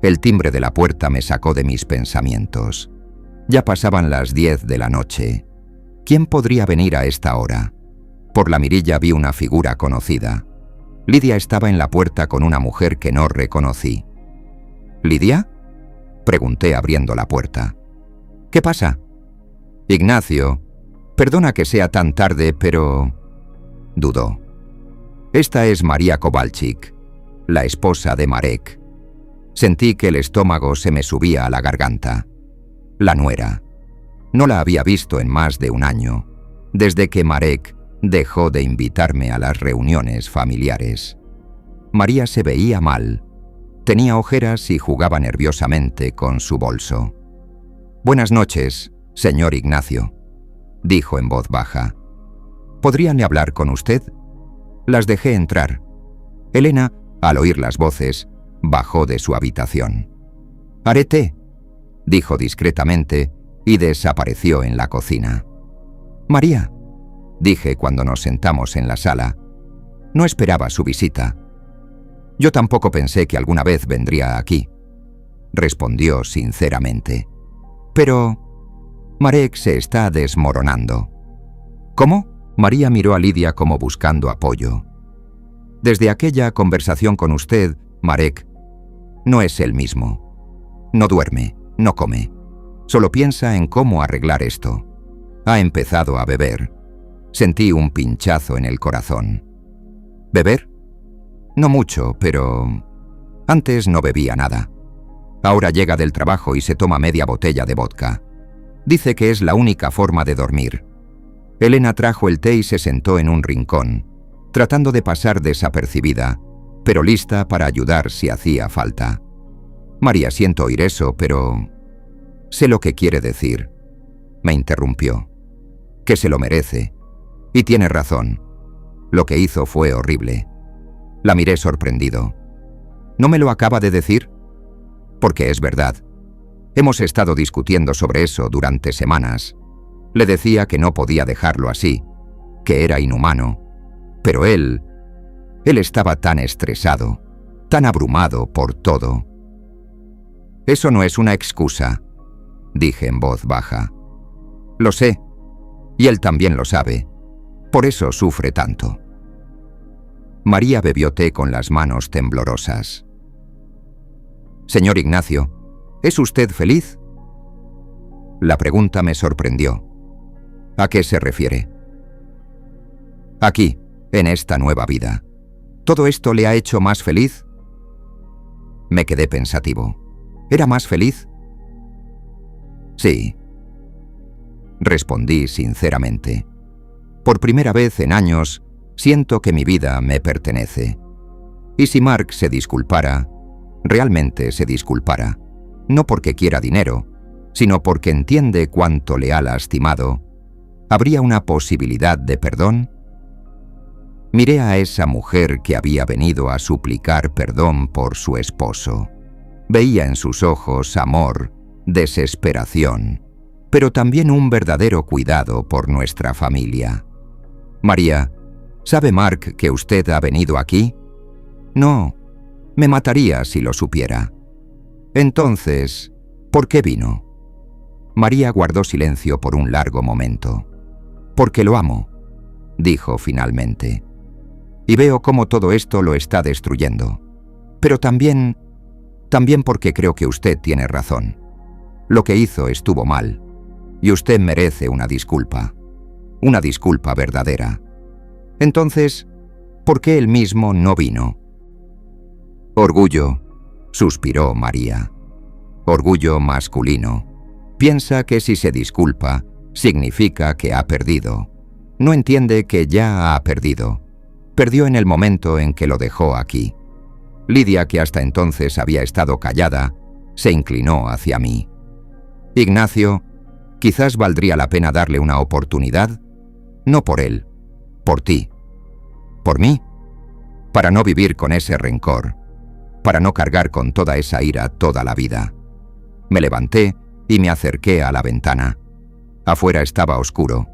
El timbre de la puerta me sacó de mis pensamientos. Ya pasaban las 10 de la noche. ¿Quién podría venir a esta hora? Por la mirilla vi una figura conocida. Lidia estaba en la puerta con una mujer que no reconocí. ¿Lidia?, pregunté abriendo la puerta. ¿Qué pasa? Ignacio, perdona que sea tan tarde, pero... dudó. Esta es María Kowalczyk, la esposa de Marek. Sentí que el estómago se me subía a la garganta. La nuera. No la había visto en más de un año, desde que Marek dejó de invitarme a las reuniones familiares. María se veía mal. Tenía ojeras y jugaba nerviosamente con su bolso. «Buenas noches, señor Ignacio», dijo en voz baja. «¿Podrían hablar con usted?» Las dejé entrar. Elena, al oír las voces, bajó de su habitación. «Haré té», dijo discretamente y desapareció en la cocina. «María», dije cuando nos sentamos en la sala. No esperaba su visita. «Yo tampoco pensé que alguna vez vendría aquí», respondió sinceramente. «Pero Marek se está desmoronando». «¿Cómo?», María miró a Lidia como buscando apoyo. «Desde aquella conversación con usted, Marek no es el mismo. No duerme, no come. Solo piensa en cómo arreglar esto. Ha empezado a beber». Sentí un pinchazo en el corazón. ¿Beber? No mucho, pero... antes no bebía nada. Ahora llega del trabajo y se toma media botella de vodka. Dice que es la única forma de dormir. Elena trajo el té y se sentó en un rincón, tratando de pasar desapercibida, pero lista para ayudar si hacía falta. María, siento oír eso, pero... sé lo que quiere decir. Me interrumpió. Que se lo merece. Y tiene razón. Lo que hizo fue horrible. La miré sorprendido. ¿No me lo acaba de decir? Porque es verdad. Hemos estado discutiendo sobre eso durante semanas. Le decía que no podía dejarlo así, que era inhumano. Pero él estaba tan estresado, tan abrumado por todo. Eso no es una excusa, dije en voz baja. Lo sé, y él también lo sabe. Por eso sufre tanto. María bebió té con las manos temblorosas. Señor Ignacio, ¿es usted feliz? La pregunta me sorprendió. ¿A qué se refiere? Aquí, en esta nueva vida. ¿Todo esto le ha hecho más feliz? Me quedé pensativo. ¿Era más feliz? Sí. Respondí sinceramente. Por primera vez en años, siento que mi vida me pertenece. Y si Mark se disculpara, realmente se disculpara, no porque quiera dinero, sino porque entiende cuánto le ha lastimado, ¿habría una posibilidad de perdón? Miré a esa mujer que había venido a suplicar perdón por su esposo. Veía en sus ojos amor, desesperación, pero también un verdadero cuidado por nuestra familia. María, ¿Sabe Mark que usted ha venido aquí? No, me mataría si lo supiera. Entonces, ¿por qué vino? María guardó silencio por un largo momento. Porque lo amo, dijo finalmente. Y veo cómo todo esto lo está destruyendo. Pero también porque creo que usted tiene razón. Lo que hizo estuvo mal, y usted merece una disculpa verdadera. Entonces, ¿por qué él mismo no vino? Orgullo, suspiró María. Orgullo masculino. Piensa que si se disculpa, significa que ha perdido. No entiende que ya ha perdido. Perdió en el momento en que lo dejó aquí. Lidia, que hasta entonces había estado callada, se inclinó hacia mí. Ignacio, quizás valdría la pena darle una oportunidad. No por él, por ti. ¿Por mí? Para no vivir con ese rencor, para no cargar con toda esa ira toda la vida. Me levanté y me acerqué a la ventana. Afuera estaba oscuro,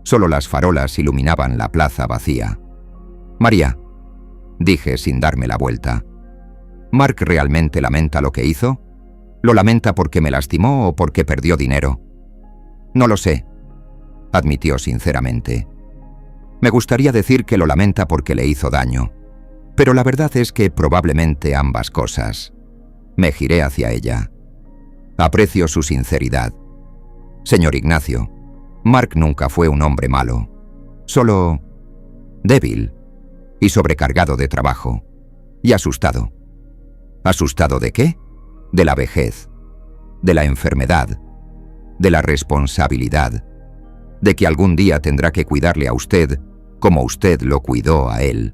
solo las farolas iluminaban la plaza vacía. María, dije sin darme la vuelta. ¿Mark realmente lamenta lo que hizo? ¿Lo lamenta porque me lastimó o porque perdió dinero? No lo sé, admitió sinceramente. Me gustaría decir que lo lamenta porque le hizo daño, pero la verdad es que probablemente ambas cosas. Me giré hacia ella. Aprecio su sinceridad. Señor Ignacio, Mark nunca fue un hombre malo, solo débil y sobrecargado de trabajo, y asustado. ¿Asustado de qué? De la vejez, de la enfermedad, de la responsabilidad, de que algún día tendrá que cuidarle a usted como usted lo cuidó a él.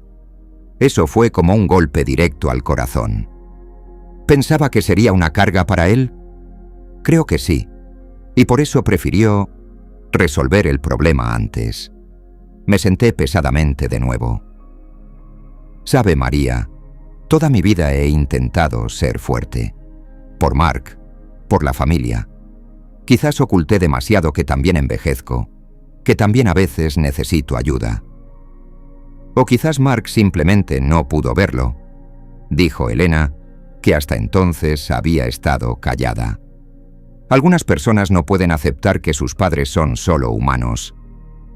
Eso fue como un golpe directo al corazón. ¿Pensaba que sería una carga para él? Creo que sí, y por eso prefirió resolver el problema antes. Me senté pesadamente de nuevo. Sabe, María, toda mi vida he intentado ser fuerte. Por Mark, por la familia. Quizás oculté demasiado que también envejezco, que también a veces necesito ayuda. O quizás Mark simplemente no pudo verlo, dijo Elena, que hasta entonces había estado callada. Algunas personas no pueden aceptar que sus padres son solo humanos.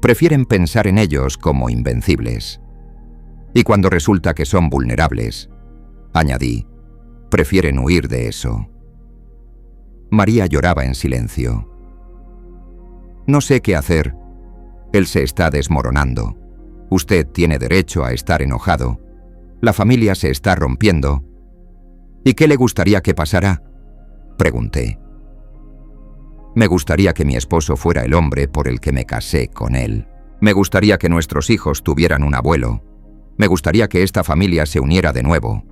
Prefieren pensar en ellos como invencibles. Y cuando resulta que son vulnerables, añadí, prefieren huir de eso. María lloraba en silencio. No sé qué hacer. Él se está desmoronando. Usted tiene derecho a estar enojado. La familia se está rompiendo. ¿Y qué le gustaría que pasara? Pregunté. Me gustaría que mi esposo fuera el hombre por el que me casé con él. Me gustaría que nuestros hijos tuvieran un abuelo. Me gustaría que esta familia se uniera de nuevo.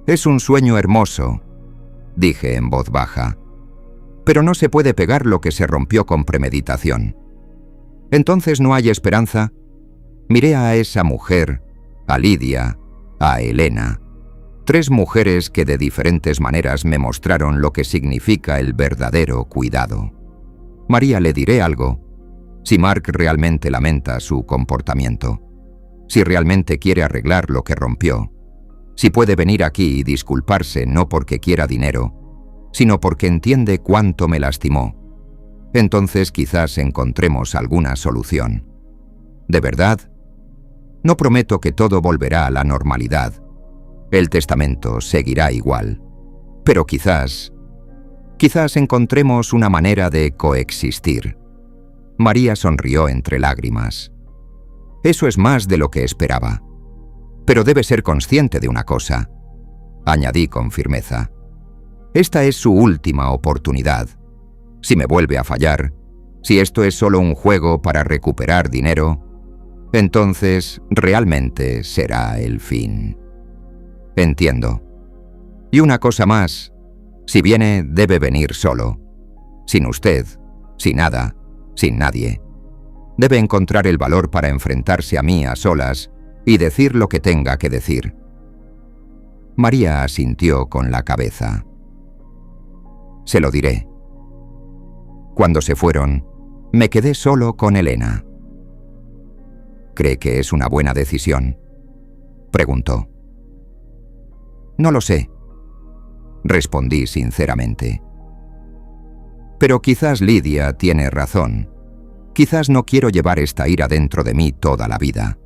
Es un sueño hermoso, dije en voz baja. Pero no se puede pegar lo que se rompió con premeditación. Entonces no hay esperanza. Miré a esa mujer, a Lidia, a Elena. 3 mujeres que de diferentes maneras me mostraron lo que significa el verdadero cuidado. María, le diré algo. Si Mark realmente lamenta su comportamiento, si realmente quiere arreglar lo que rompió, si puede venir aquí y disculparse no porque quiera dinero, sino porque entiende cuánto me lastimó, entonces quizás encontremos alguna solución. ¿De verdad? No prometo que todo volverá a la normalidad. El testamento seguirá igual. Pero quizás encontremos una manera de coexistir. María sonrió entre lágrimas. Eso es más de lo que esperaba. Pero debe ser consciente de una cosa, añadí con firmeza. Esta es su última oportunidad. Si me vuelve a fallar, si esto es solo un juego para recuperar dinero, entonces realmente será el fin. Entiendo. Y una cosa más, si viene, debe venir solo. Sin usted, sin nada, sin nadie. Debe encontrar el valor para enfrentarse a mí a solas y decir lo que tenga que decir. María asintió con la cabeza. Se lo diré. Cuando se fueron, me quedé solo con Elena. ¿Cree que es una buena decisión?, preguntó. No lo sé, respondí sinceramente. Pero quizás Lidia tiene razón. Quizás no quiero llevar esta ira dentro de mí toda la vida.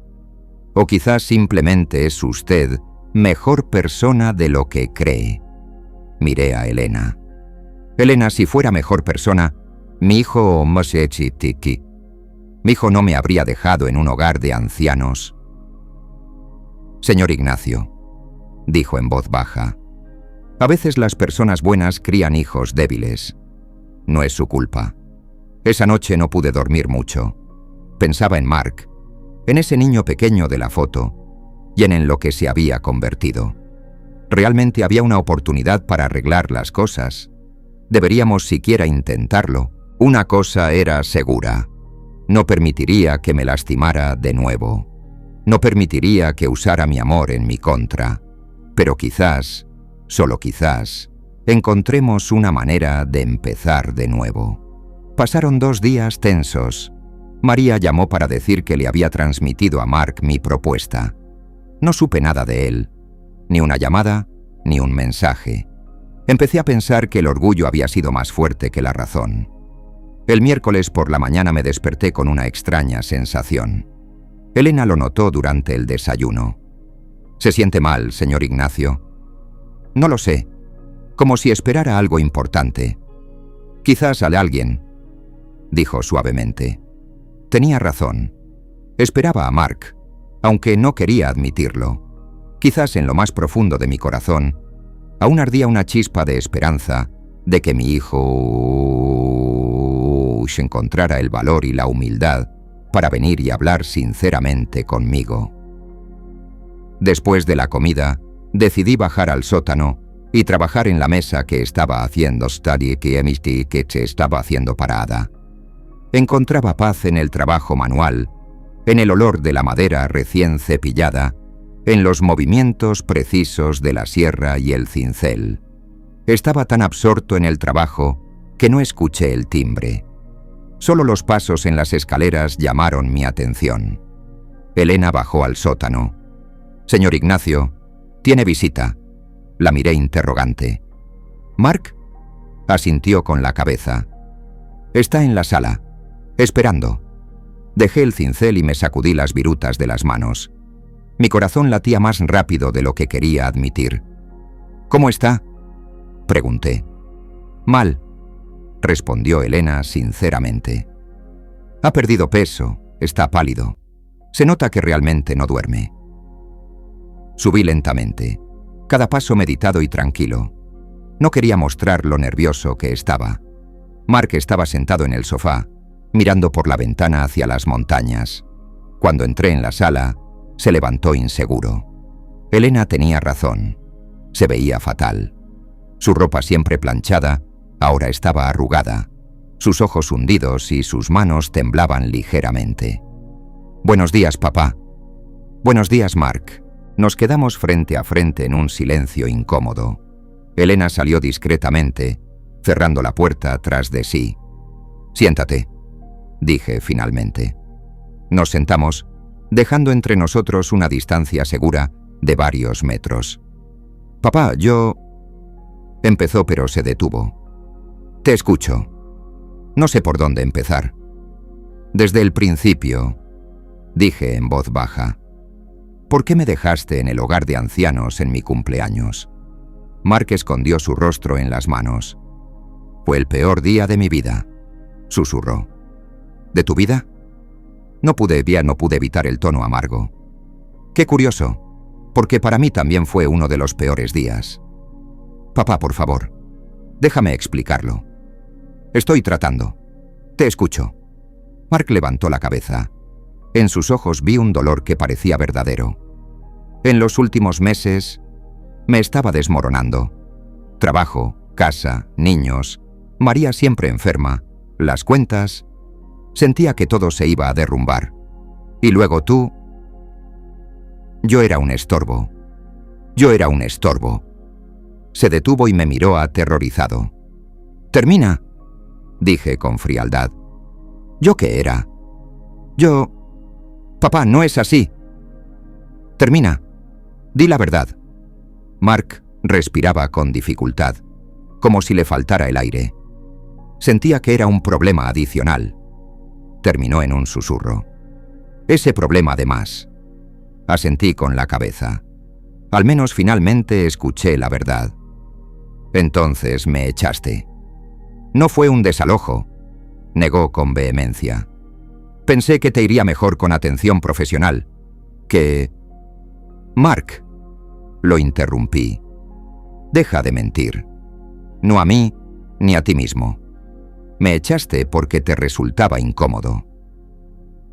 O quizás simplemente es usted mejor persona de lo que cree. Miré a Elena. Elena, si fuera mejor persona, mi hijo no me habría dejado en un hogar de ancianos. Señor Ignacio, dijo en voz baja, a veces las personas buenas crían hijos débiles. No es su culpa. Esa noche no pude dormir mucho. Pensaba en Mark, en ese niño pequeño de la foto, y en lo que se había convertido. Realmente había una oportunidad para arreglar las cosas. Deberíamos siquiera intentarlo. Una cosa era segura. No permitiría que me lastimara de nuevo. No permitiría que usara mi amor en mi contra. Pero quizás, solo quizás, encontremos una manera de empezar de nuevo. Pasaron 2 días tensos. María llamó para decir que le había transmitido a Mark mi propuesta. No supe nada de él. Ni una llamada, ni un mensaje. Empecé a pensar que el orgullo había sido más fuerte que la razón. El miércoles por la mañana me desperté con una extraña sensación. Elena lo notó durante el desayuno. ¿Se siente mal, señor Ignacio? No lo sé. Como si esperara algo importante. Quizás a alguien, dijo suavemente. Tenía razón. Esperaba a Mark, aunque no quería admitirlo. Quizás en lo más profundo de mi corazón, aún ardía una chispa de esperanza de que mi hijo se encontrara el valor y la humildad para venir y hablar sinceramente conmigo. Después de la comida, decidí bajar al sótano y trabajar en la mesa que estaba haciendo que se estaba haciendo para Ada. Encontraba paz en el trabajo manual, en el olor de la madera recién cepillada, en los movimientos precisos de la sierra y el cincel. Estaba tan absorto en el trabajo que no escuché el timbre. Solo los pasos en las escaleras llamaron mi atención. Elena bajó al sótano. «Señor Ignacio, tiene visita». La miré interrogante. «¿Mark?» Asintió con la cabeza. «Está en la sala, esperando». Dejé el cincel y me sacudí las virutas de las manos. Mi corazón latía más rápido de lo que quería admitir. «¿Cómo está?», pregunté. «Mal», respondió Elena sinceramente. «Ha perdido peso, está pálido. Se nota que realmente no duerme». Subí lentamente, cada paso meditado y tranquilo. No quería mostrar lo nervioso que estaba. Mark estaba sentado en el sofá, mirando por la ventana hacia las montañas. Cuando entré en la sala, se levantó inseguro. Elena tenía razón. Se veía fatal. Su ropa siempre planchada, ahora estaba arrugada. Sus ojos hundidos y sus manos temblaban ligeramente. «Buenos días, papá». «Buenos días, Mark». Nos quedamos frente a frente en un silencio incómodo. Elena salió discretamente, cerrando la puerta tras de sí. «Siéntate», dije finalmente. Nos sentamos, dejando entre nosotros una distancia segura de varios metros. «Papá, yo...» empezó, pero se detuvo. «Te escucho. No sé por dónde empezar». «Desde el principio», dije en voz baja. «¿Por qué me dejaste en el hogar de ancianos en mi cumpleaños?» Mark escondió su rostro en las manos. «Fue el peor día de mi vida», susurró. «¿De tu vida?» No pude evitar el tono amargo. «Qué curioso, porque para mí también fue uno de los peores días». «Papá, por favor, déjame explicarlo». «Estoy tratando. Te escucho». Mark levantó la cabeza. En sus ojos vi un dolor que parecía verdadero. En los últimos meses me estaba desmoronando. Trabajo, casa, niños, María siempre enferma, las cuentas. Sentía que todo se iba a derrumbar. Y luego tú... Yo era un estorbo. Se detuvo y me miró aterrorizado. «Termina», dije con frialdad. «¿Yo qué era?» Papá, no es así. Termina. Di la verdad. Mark respiraba con dificultad, como si le faltara el aire. Sentía que era un problema adicional. Terminó en un susurro. Ese problema de más. Asentí con la cabeza. Al menos finalmente escuché la verdad. Entonces me echaste. No fue un desalojo, negó con vehemencia. Pensé que te iría mejor con atención profesional. Que... Mark, lo interrumpí. Deja de mentir. No a mí, ni a ti mismo. Me echaste porque te resultaba incómodo.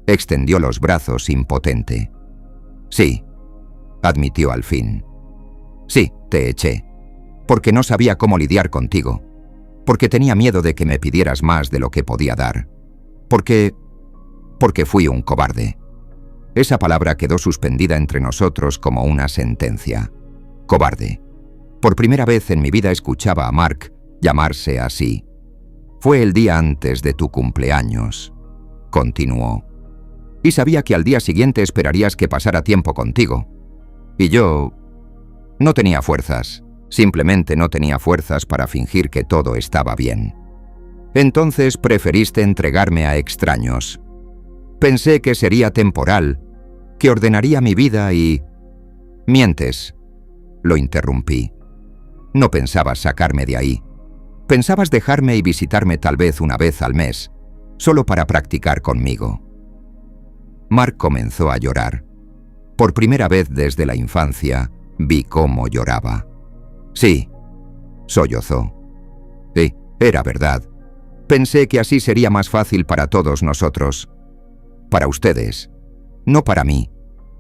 Extendió los brazos impotente. Sí, admitió al fin. Sí, te eché. Porque no sabía cómo lidiar contigo. Porque tenía miedo de que me pidieras más de lo que podía dar. Porque fui un cobarde. Esa palabra quedó suspendida entre nosotros como una sentencia. Cobarde. Por primera vez en mi vida escuchaba a Mark llamarse así. Fue el día antes de tu cumpleaños, continuó. Y sabía que al día siguiente esperarías que pasara tiempo contigo. Y yo... no tenía fuerzas. Simplemente no tenía fuerzas para fingir que todo estaba bien. Entonces preferiste entregarme a extraños. Pensé que sería temporal, que ordenaría mi vida y... Mientes, lo interrumpí. No pensabas sacarme de ahí. Pensabas dejarme y visitarme tal vez una vez al mes, solo para practicar conmigo. Mark comenzó a llorar. Por primera vez desde la infancia, vi cómo lloraba. Sí, sollozó. Sí, era verdad. Pensé que así sería más fácil para todos nosotros. Para ustedes. No para mí.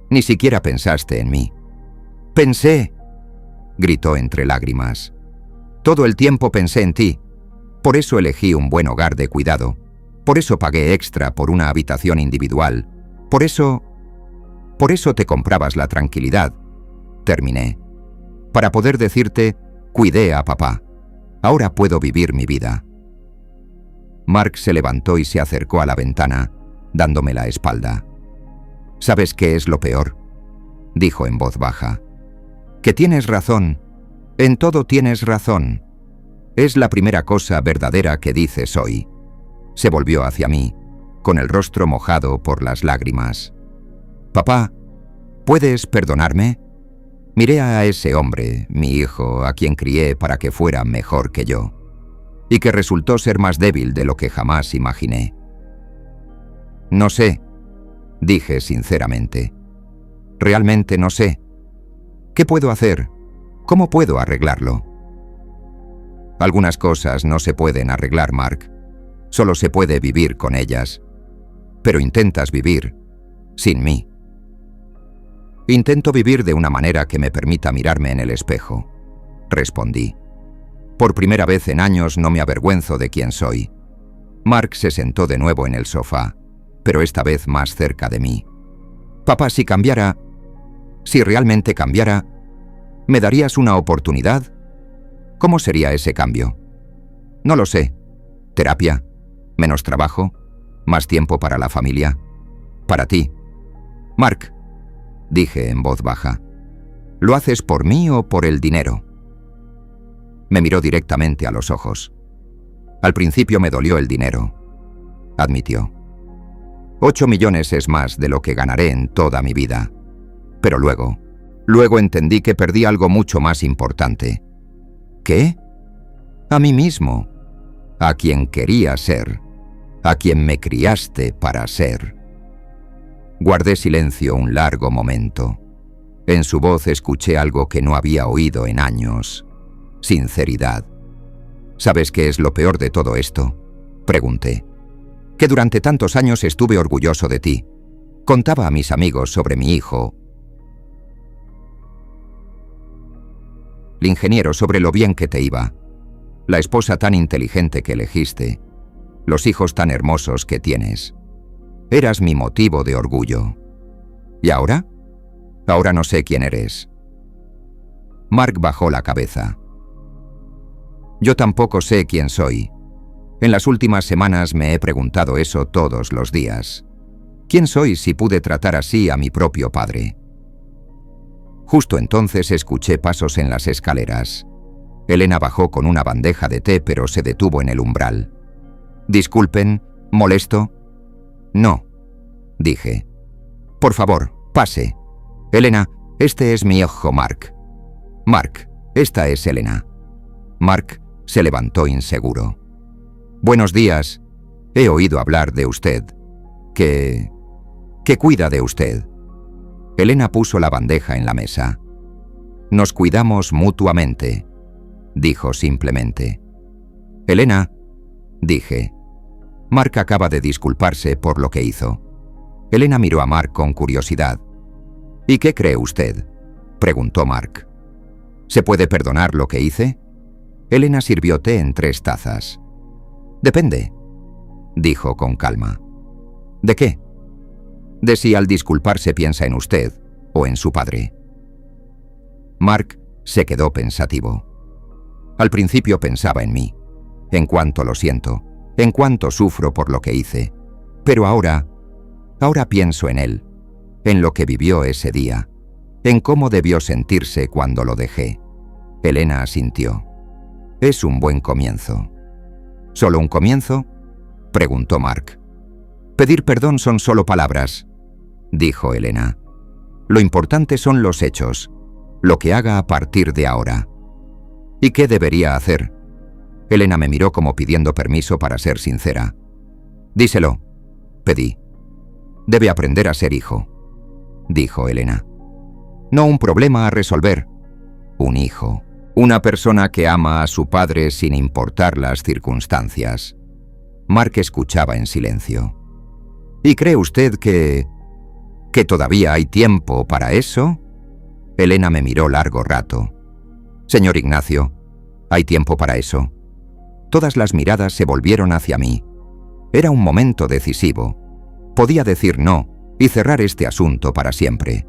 Ni siquiera pensaste en mí. Pensé, gritó entre lágrimas. Todo el tiempo pensé en ti. Por eso elegí un buen hogar de cuidado. Por eso pagué extra por una habitación individual. Por eso te comprabas la tranquilidad. Terminé. Para poder decirte, cuidé a papá. Ahora puedo vivir mi vida. Mark se levantó y se acercó a la ventana, dándome la espalda. ¿Sabes qué es lo peor?, dijo en voz baja. Que tienes razón. En todo tienes razón. Es la primera cosa verdadera que dices hoy. Se volvió hacia mí, con el rostro mojado por las lágrimas. Papá, ¿puedes perdonarme? Miré a ese hombre, mi hijo, a quien crié para que fuera mejor que yo, y que resultó ser más débil de lo que jamás imaginé. No sé, dije sinceramente. Realmente no sé. ¿Qué puedo hacer? ¿Cómo puedo arreglarlo? Algunas cosas no se pueden arreglar, Mark. Solo se puede vivir con ellas. Pero intentas vivir sin mí. Intento vivir de una manera que me permita mirarme en el espejo, respondí. Por primera vez en años no me avergüenzo de quién soy. Mark se sentó de nuevo en el sofá, pero esta vez más cerca de mí. Papá, si realmente cambiara, ¿me darías una oportunidad? ¿Cómo sería ese cambio? No lo sé. ¿Terapia? ¿Menos trabajo? ¿Más tiempo para la familia? Para ti. Mark, dije en voz baja, ¿lo haces por mí o por el dinero? Me miró directamente a los ojos. Al principio me dolió el dinero, admitió. 8 millones es más de lo que ganaré en toda mi vida. Pero luego entendí que perdí algo mucho más importante. ¿Qué? A mí mismo, a quien quería ser, a quien me criaste para ser. Guardé silencio un largo momento. En su voz escuché algo que no había oído en años. Sinceridad. ¿Sabes qué es lo peor de todo esto?, pregunté. Que durante tantos años estuve orgulloso de ti. Contaba a mis amigos sobre mi hijo, el ingeniero, sobre lo bien que te iba, la esposa tan inteligente que elegiste, los hijos tan hermosos que tienes. Eras mi motivo de orgullo. ¿Y ahora? Ahora no sé quién eres. Mark bajó la cabeza. Yo tampoco sé quién soy. En las últimas semanas me he preguntado eso todos los días. ¿Quién soy si pude tratar así a mi propio padre? Justo entonces escuché pasos en las escaleras. Elena bajó con una bandeja de té, pero se detuvo en el umbral. «Disculpen, ¿molesto?» «No», dije. «Por favor, pase. Elena, este es mi hijo Mark. Mark, esta es Elena». Mark se levantó inseguro. «Buenos días. He oído hablar de usted. Que cuida de usted». Elena puso la bandeja en la mesa. «Nos cuidamos mutuamente», dijo simplemente. «Elena», dije. «Mark acaba de disculparse por lo que hizo». Elena miró a Mark con curiosidad. «¿Y qué cree usted?», preguntó Mark. «¿Se puede perdonar lo que hice?». Elena sirvió té en 3 tazas. «Depende», dijo con calma. «¿De qué?». «De si al disculparse piensa en usted o en su padre». Mark se quedó pensativo. Al principio pensaba en mí, en cuánto lo siento, en cuánto sufro por lo que hice, pero ahora pienso en él, en lo que vivió ese día, en cómo debió sentirse cuando lo dejé. Elena asintió. «Es un buen comienzo». «¿Solo un comienzo?», preguntó Mark. «Pedir perdón son solo palabras», dijo Elena. «Lo importante son los hechos, lo que haga a partir de ahora». «¿Y qué debería hacer?». Elena me miró como pidiendo permiso para ser sincera. «Díselo», pedí. «Debe aprender a ser hijo», dijo Elena. «No un problema a resolver, un hijo, una persona que ama a su padre sin importar las circunstancias». Mark escuchaba en silencio. «¿Y cree usted que todavía hay tiempo para eso?». Elena me miró largo rato. «Señor Ignacio, hay tiempo para eso». Todas las miradas se volvieron hacia mí. Era un momento decisivo. Podía decir no y cerrar este asunto para siempre.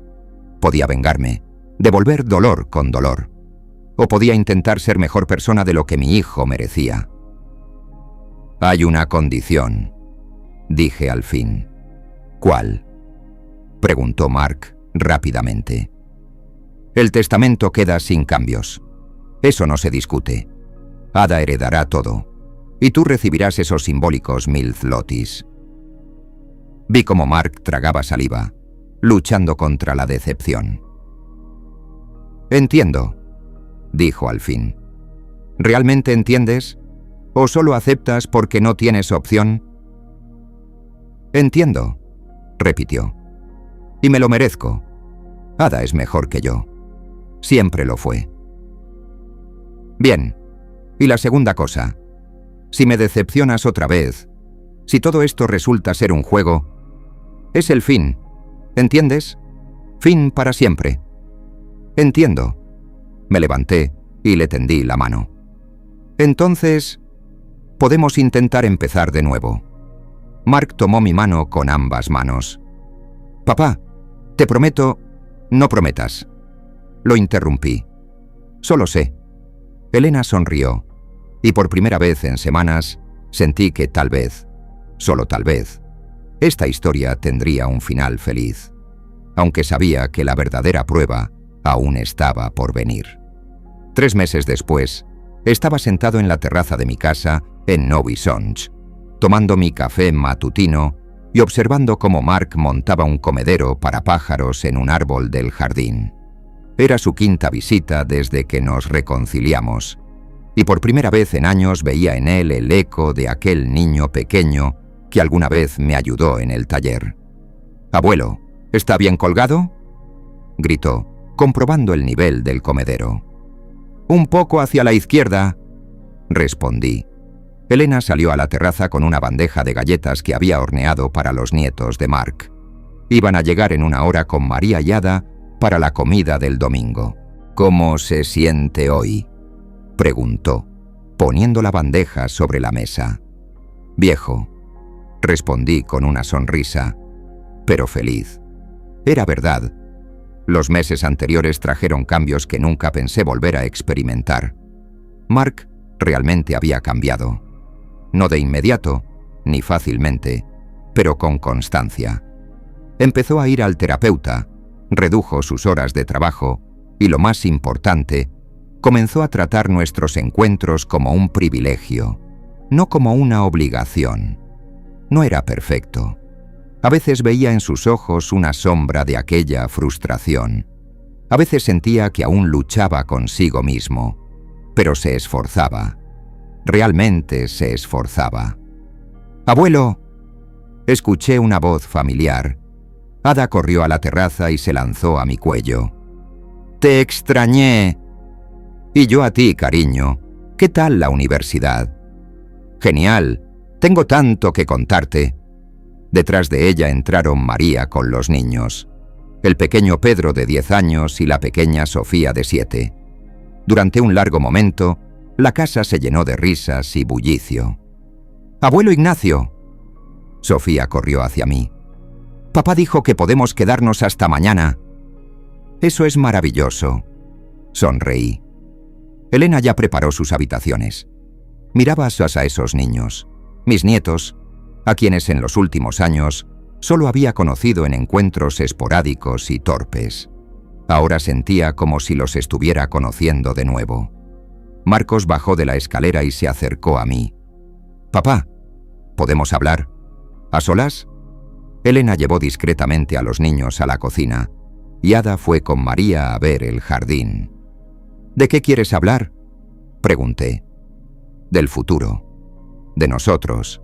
Podía vengarme, devolver dolor con dolor. O podía intentar ser mejor persona de lo que mi hijo merecía. «Hay una condición», dije al fin. «¿Cuál?», preguntó Mark rápidamente. «El testamento queda sin cambios. Eso no se discute. Ada heredará todo, y tú recibirás esos simbólicos 1000 zlotys». Vi cómo Mark tragaba saliva, luchando contra la decepción. «Entiendo», dijo al fin. «¿Realmente entiendes? ¿O solo aceptas porque no tienes opción?». «Entiendo», repitió. «Y me lo merezco. Ada es mejor que yo. Siempre lo fue». «Bien. Y la segunda cosa. Si me decepcionas otra vez, si todo esto resulta ser un juego, es el fin. ¿Entiendes? Fin para siempre». «Entiendo». Me levanté y le tendí la mano. «Entonces, podemos intentar empezar de nuevo». Mark tomó mi mano con ambas manos. «Papá, te prometo...». «No prometas», lo interrumpí. «Solo sé». Elena sonrió, y por primera vez en semanas sentí que tal vez, solo tal vez, esta historia tendría un final feliz, aunque sabía que la verdadera prueba aún estaba por venir. 3 meses después, estaba sentado en la terraza de mi casa en Nowy Sącz, tomando mi café matutino y observando cómo Mark montaba un comedero para pájaros en un árbol del jardín. Era su 5ª visita desde que nos reconciliamos, y por primera vez en años veía en él el eco de aquel niño pequeño que alguna vez me ayudó en el taller. «Abuelo, ¿está bien colgado?», gritó, comprobando el nivel del comedero. «Un poco hacia la izquierda», respondí. Elena salió a la terraza con una bandeja de galletas que había horneado para los nietos de Mark. Iban a llegar en 1 hora con María y Ada para la comida del domingo. «¿Cómo se siente hoy?», preguntó, poniendo la bandeja sobre la mesa. «Viejo», respondí con una sonrisa, pero feliz. Era verdad. Los meses anteriores trajeron cambios que nunca pensé volver a experimentar. Mark realmente había cambiado. No de inmediato, ni fácilmente, pero con constancia. Empezó a ir al terapeuta, redujo sus horas de trabajo y, lo más importante, comenzó a tratar nuestros encuentros como un privilegio, no como una obligación. No era perfecto. A veces veía en sus ojos una sombra de aquella frustración. A veces sentía que aún luchaba consigo mismo, pero se esforzaba. Realmente se esforzaba. «¡Abuelo!», escuché una voz familiar. Ada corrió a la terraza y se lanzó a mi cuello. «¡Te extrañé!». «Y yo a ti, cariño. ¿Qué tal la universidad?». «Genial. Tengo tanto que contarte». Detrás de ella entraron María con los niños. El pequeño Pedro de 10 años y la pequeña Sofía de 7. Durante un largo momento, la casa se llenó de risas y bullicio. «¡Abuelo Ignacio!». Sofía corrió hacia mí. «Papá dijo que podemos quedarnos hasta mañana». «Eso es maravilloso». Sonreí. Elena ya preparó sus habitaciones. Miraba a esos niños, mis nietos, a quienes en los últimos años solo había conocido en encuentros esporádicos y torpes. Ahora sentía como si los estuviera conociendo de nuevo. Marcos bajó de la escalera y se acercó a mí. «Papá, ¿podemos hablar? ¿A solas?». Elena llevó discretamente a los niños a la cocina y Ada fue con María a ver el jardín. «¿De qué quieres hablar?», pregunté. «Del futuro. De nosotros».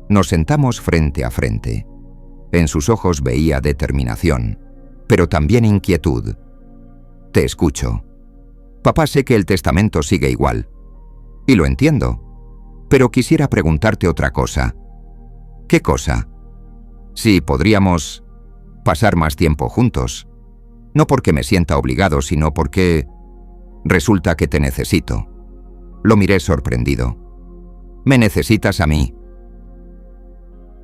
Nos sentamos frente a frente. En sus ojos veía determinación, pero también inquietud. «Te escucho. Papá, sé que el testamento sigue igual. Y lo entiendo. Pero quisiera preguntarte otra cosa». «¿Qué cosa?». «Si podríamos pasar más tiempo juntos. No porque me sienta obligado, sino porque resulta que te necesito». Lo miré sorprendido. «¿Me necesitas a mí?».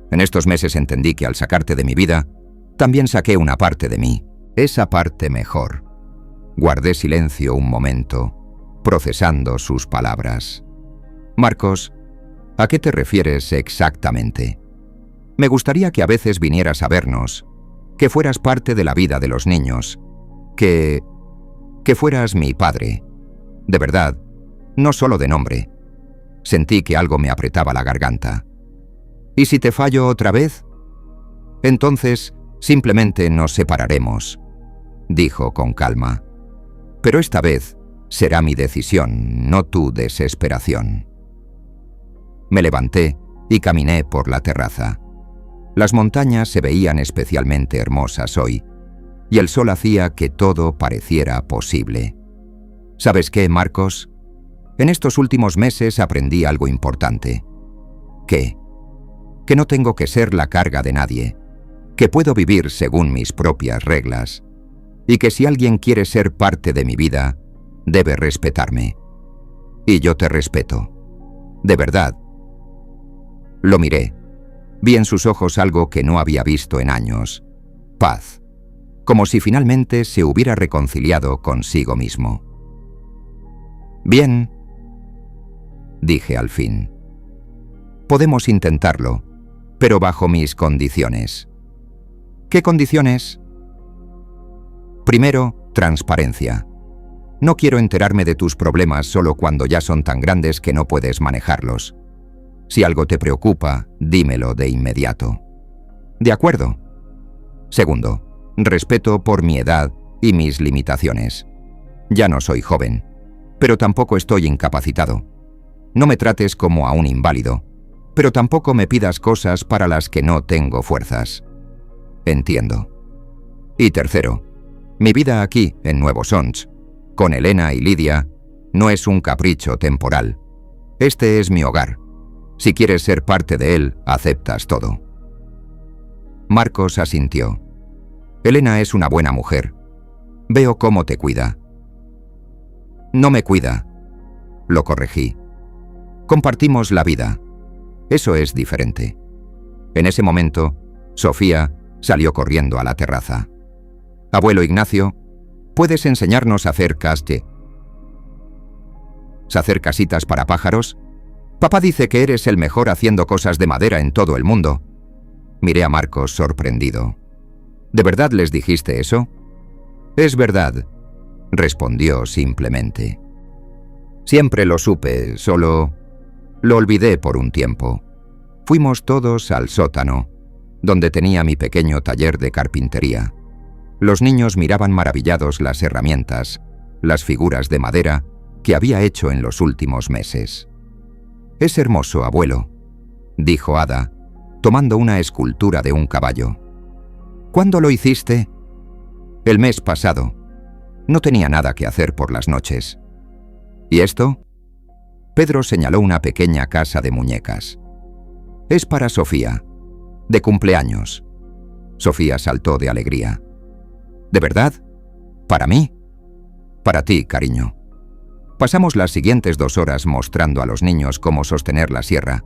En estos meses entendí que al sacarte de mi vida, también saqué una parte de mí, esa parte mejor. Guardé silencio un momento, procesando sus palabras. «Marcos, ¿a qué te refieres exactamente?». «Me gustaría que a veces vinieras a vernos, que fueras parte de la vida de los niños, que fueras mi padre. De verdad, no solo de nombre». Sentí que algo me apretaba la garganta. «¿Y si te fallo otra vez?». «Entonces, simplemente nos separaremos», dijo con calma. «Pero esta vez será mi decisión, no tu desesperación». Me levanté y caminé por la terraza. Las montañas se veían especialmente hermosas hoy, y el sol hacía que todo pareciera posible. ¿Sabes qué, Marcos? En estos últimos meses aprendí algo importante. ¿Qué? Que no tengo que ser la carga de nadie, que puedo vivir según mis propias reglas, y que si alguien quiere ser parte de mi vida, debe respetarme. Y yo te respeto. De verdad. Lo miré. Vi en sus ojos algo que no había visto en años. Paz. Como si finalmente se hubiera reconciliado consigo mismo. «Bien», dije al fin. «Podemos intentarlo, pero bajo mis condiciones». «¿Qué condiciones?». «Primero, transparencia. No quiero enterarme de tus problemas solo cuando ya son tan grandes que no puedes manejarlos. Si algo te preocupa, dímelo de inmediato». «De acuerdo». Segundo, respeto por mi edad y mis limitaciones. Ya no soy joven, pero tampoco estoy incapacitado. No me trates como a un inválido, pero tampoco me pidas cosas para las que no tengo fuerzas. Entiendo. Y tercero, mi vida aquí, en Nuevo Sons, con Elena y Lidia, no es un capricho temporal. Este es mi hogar. Si quieres ser parte de él, aceptas todo. Marcos asintió. Elena es una buena mujer. Veo cómo te cuida. No me cuida. Lo corregí. Compartimos la vida. Eso es diferente. En ese momento, Sofía salió corriendo a la terraza. Abuelo Ignacio, ¿puedes enseñarnos a hacer hacer casitas para pájaros? Papá dice que eres el mejor haciendo cosas de madera en todo el mundo. Miré a Marcos sorprendido. ¿De verdad les dijiste eso? Es verdad, respondió simplemente. Siempre lo supe, solo lo olvidé por un tiempo. Fuimos todos al sótano, donde tenía mi pequeño taller de carpintería. Los niños miraban maravillados las herramientas, las figuras de madera que había hecho en los últimos meses. «Es hermoso, abuelo», dijo Ada, tomando una escultura de un caballo. «¿Cuándo lo hiciste?» «El mes pasado. No tenía nada que hacer por las noches». «¿Y esto?» Pedro señaló una pequeña casa de muñecas. «Es para Sofía, de cumpleaños». Sofía saltó de alegría. «¿De verdad? ¿Para mí?» «Para ti, cariño». Pasamos las siguientes 2 horas mostrando a los niños cómo sostener la sierra,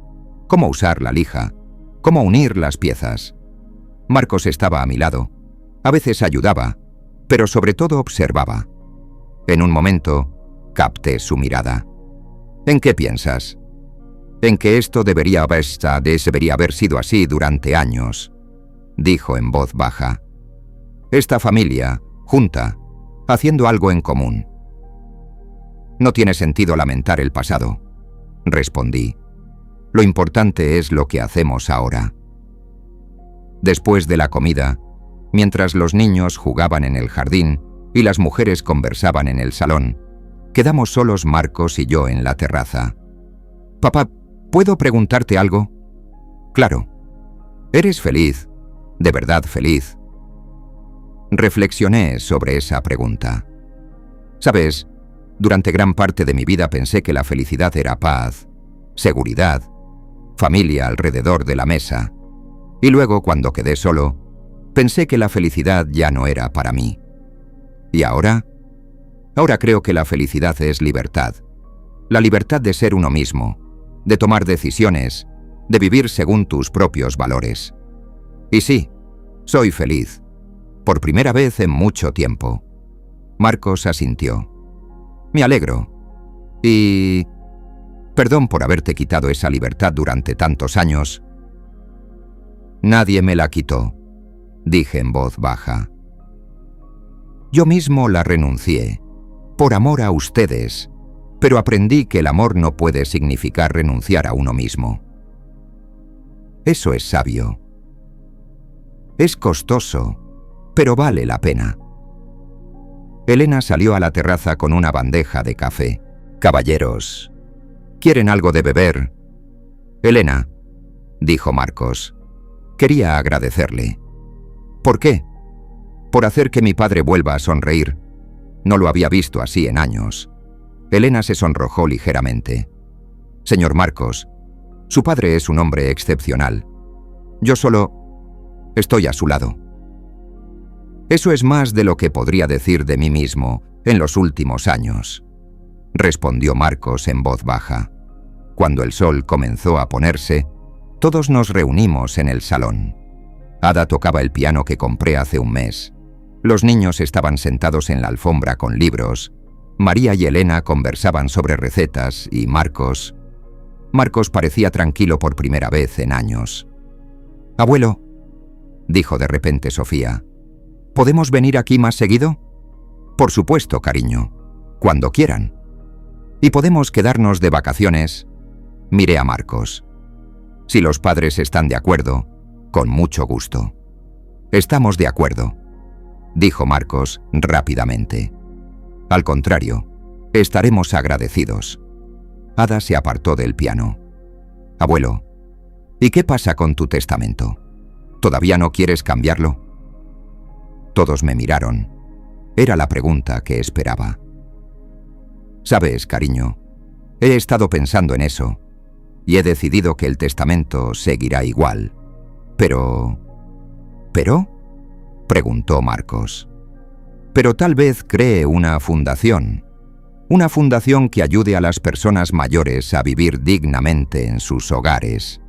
cómo usar la lija, cómo unir las piezas. Marcos estaba a mi lado. A veces ayudaba, pero sobre todo observaba. En un momento, capté su mirada. «¿En qué piensas?» «En que esto debería haber sido así durante años», dijo en voz baja. «Esta familia, junta, haciendo algo en común». «No tiene sentido lamentar el pasado», respondí. «Lo importante es lo que hacemos ahora». Después de la comida, mientras los niños jugaban en el jardín y las mujeres conversaban en el salón, quedamos solos Marcos y yo en la terraza. «Papá, ¿puedo preguntarte algo?» «Claro». «¿Eres feliz? ¿De verdad feliz?» Reflexioné sobre esa pregunta. Sabes, durante gran parte de mi vida pensé que la felicidad era paz, seguridad, familia alrededor de la mesa. Y luego, cuando quedé solo, pensé que la felicidad ya no era para mí. ¿Y ahora? Ahora creo que la felicidad es libertad. La libertad de ser uno mismo, de tomar decisiones, de vivir según tus propios valores. Y sí, soy feliz. Por primera vez en mucho tiempo. Marcos asintió. «Me alegro. Y... perdón por haberte quitado esa libertad durante tantos años». «Nadie me la quitó», dije en voz baja. «Yo mismo la renuncié, por amor a ustedes, pero aprendí que el amor no puede significar renunciar a uno mismo. Eso es sabio. Es costoso, pero vale la pena». Elena salió a la terraza con una bandeja de café. «Caballeros, ¿quieren algo de beber?» «Elena», dijo Marcos, «quería agradecerle». «¿Por qué?» «Por hacer que mi padre vuelva a sonreír. No lo había visto así en años». Elena se sonrojó ligeramente. «Señor Marcos, su padre es un hombre excepcional. Yo solo estoy a su lado». «Eso es más de lo que podría decir de mí mismo en los últimos años», respondió Marcos en voz baja. Cuando el sol comenzó a ponerse, todos nos reunimos en el salón. Ada tocaba el piano que compré hace un mes. Los niños estaban sentados en la alfombra con libros. María y Elena conversaban sobre recetas y Marcos parecía tranquilo por primera vez en años. «Abuelo», dijo de repente Sofía, ¿podemos venir aquí más seguido?» «Por supuesto, cariño, cuando quieran». «¿Y podemos quedarnos de vacaciones?» Miré a Marcos. «Si los padres están de acuerdo, con mucho gusto». «Estamos de acuerdo», dijo Marcos rápidamente. «Al contrario, estaremos agradecidos». Ada se apartó del piano. «Abuelo, ¿y qué pasa con tu testamento? ¿Todavía no quieres cambiarlo?» Todos me miraron. Era la pregunta que esperaba. «Sabes, cariño, he estado pensando en eso y he decidido que el testamento seguirá igual. Pero... ¿Pero?», preguntó Marcos. «Pero tal vez cree una fundación que ayude a las personas mayores a vivir dignamente en sus hogares.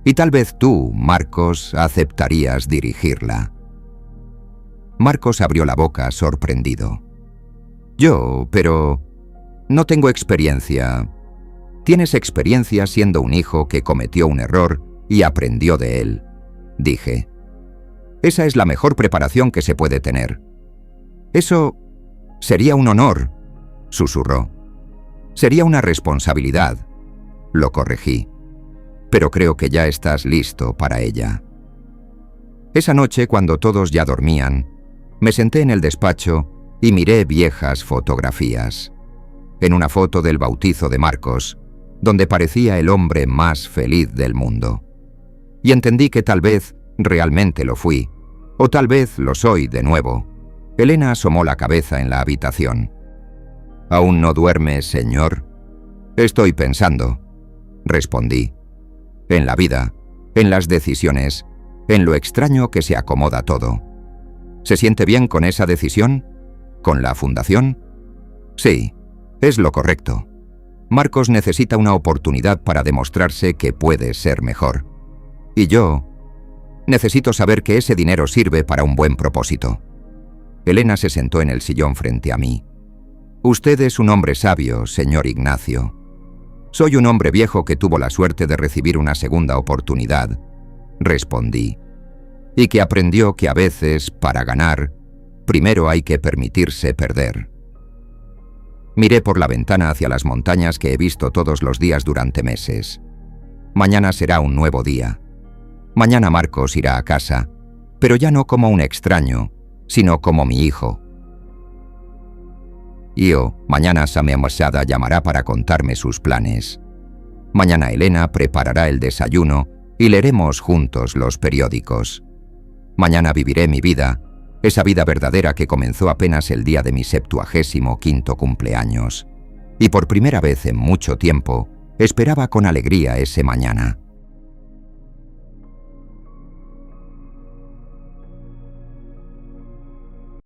Y tal vez tú, Marcos, aceptarías dirigirla». Marcos abrió la boca sorprendido. «Yo, pero... no tengo experiencia». «Tienes experiencia siendo un hijo que cometió un error y aprendió de él», dije. Esa es la mejor preparación que se puede tener. Eso sería un honor, susurró. Sería una responsabilidad, lo corregí. Pero creo que ya estás listo para ella. Esa noche, cuando todos ya dormían, me senté en el despacho y miré viejas fotografías. En una foto del bautizo de Marcos, donde parecía el hombre más feliz del mundo. Y entendí que tal vez realmente lo fui, o tal vez lo soy de nuevo. Elena asomó la cabeza en la habitación. ¿Aún no duermes, señor? Estoy pensando, respondí. En la vida, en las decisiones, en lo extraño que se acomoda todo. ¿Se siente bien con esa decisión? ¿Con la fundación? Sí, es lo correcto. Marcos necesita una oportunidad para demostrarse que puede ser mejor. Y yo necesito saber que ese dinero sirve para un buen propósito. Elena se sentó en el sillón frente a mí. Usted es un hombre sabio, señor Ignacio. Soy un hombre viejo que tuvo la suerte de recibir una segunda oportunidad, respondí, y que aprendió que a veces, para ganar, primero hay que permitirse perder. Miré por la ventana hacia las montañas que he visto todos los días durante meses. Mañana será un nuevo día. Mañana Marcos irá a casa, pero ya no como un extraño, sino como mi hijo. Mañana Samia Masada llamará para contarme sus planes. Mañana Elena preparará el desayuno y leeremos juntos los periódicos. Mañana viviré mi vida, esa vida verdadera que comenzó apenas el día de mi 75º cumpleaños. Y por primera vez en mucho tiempo, esperaba con alegría ese mañana.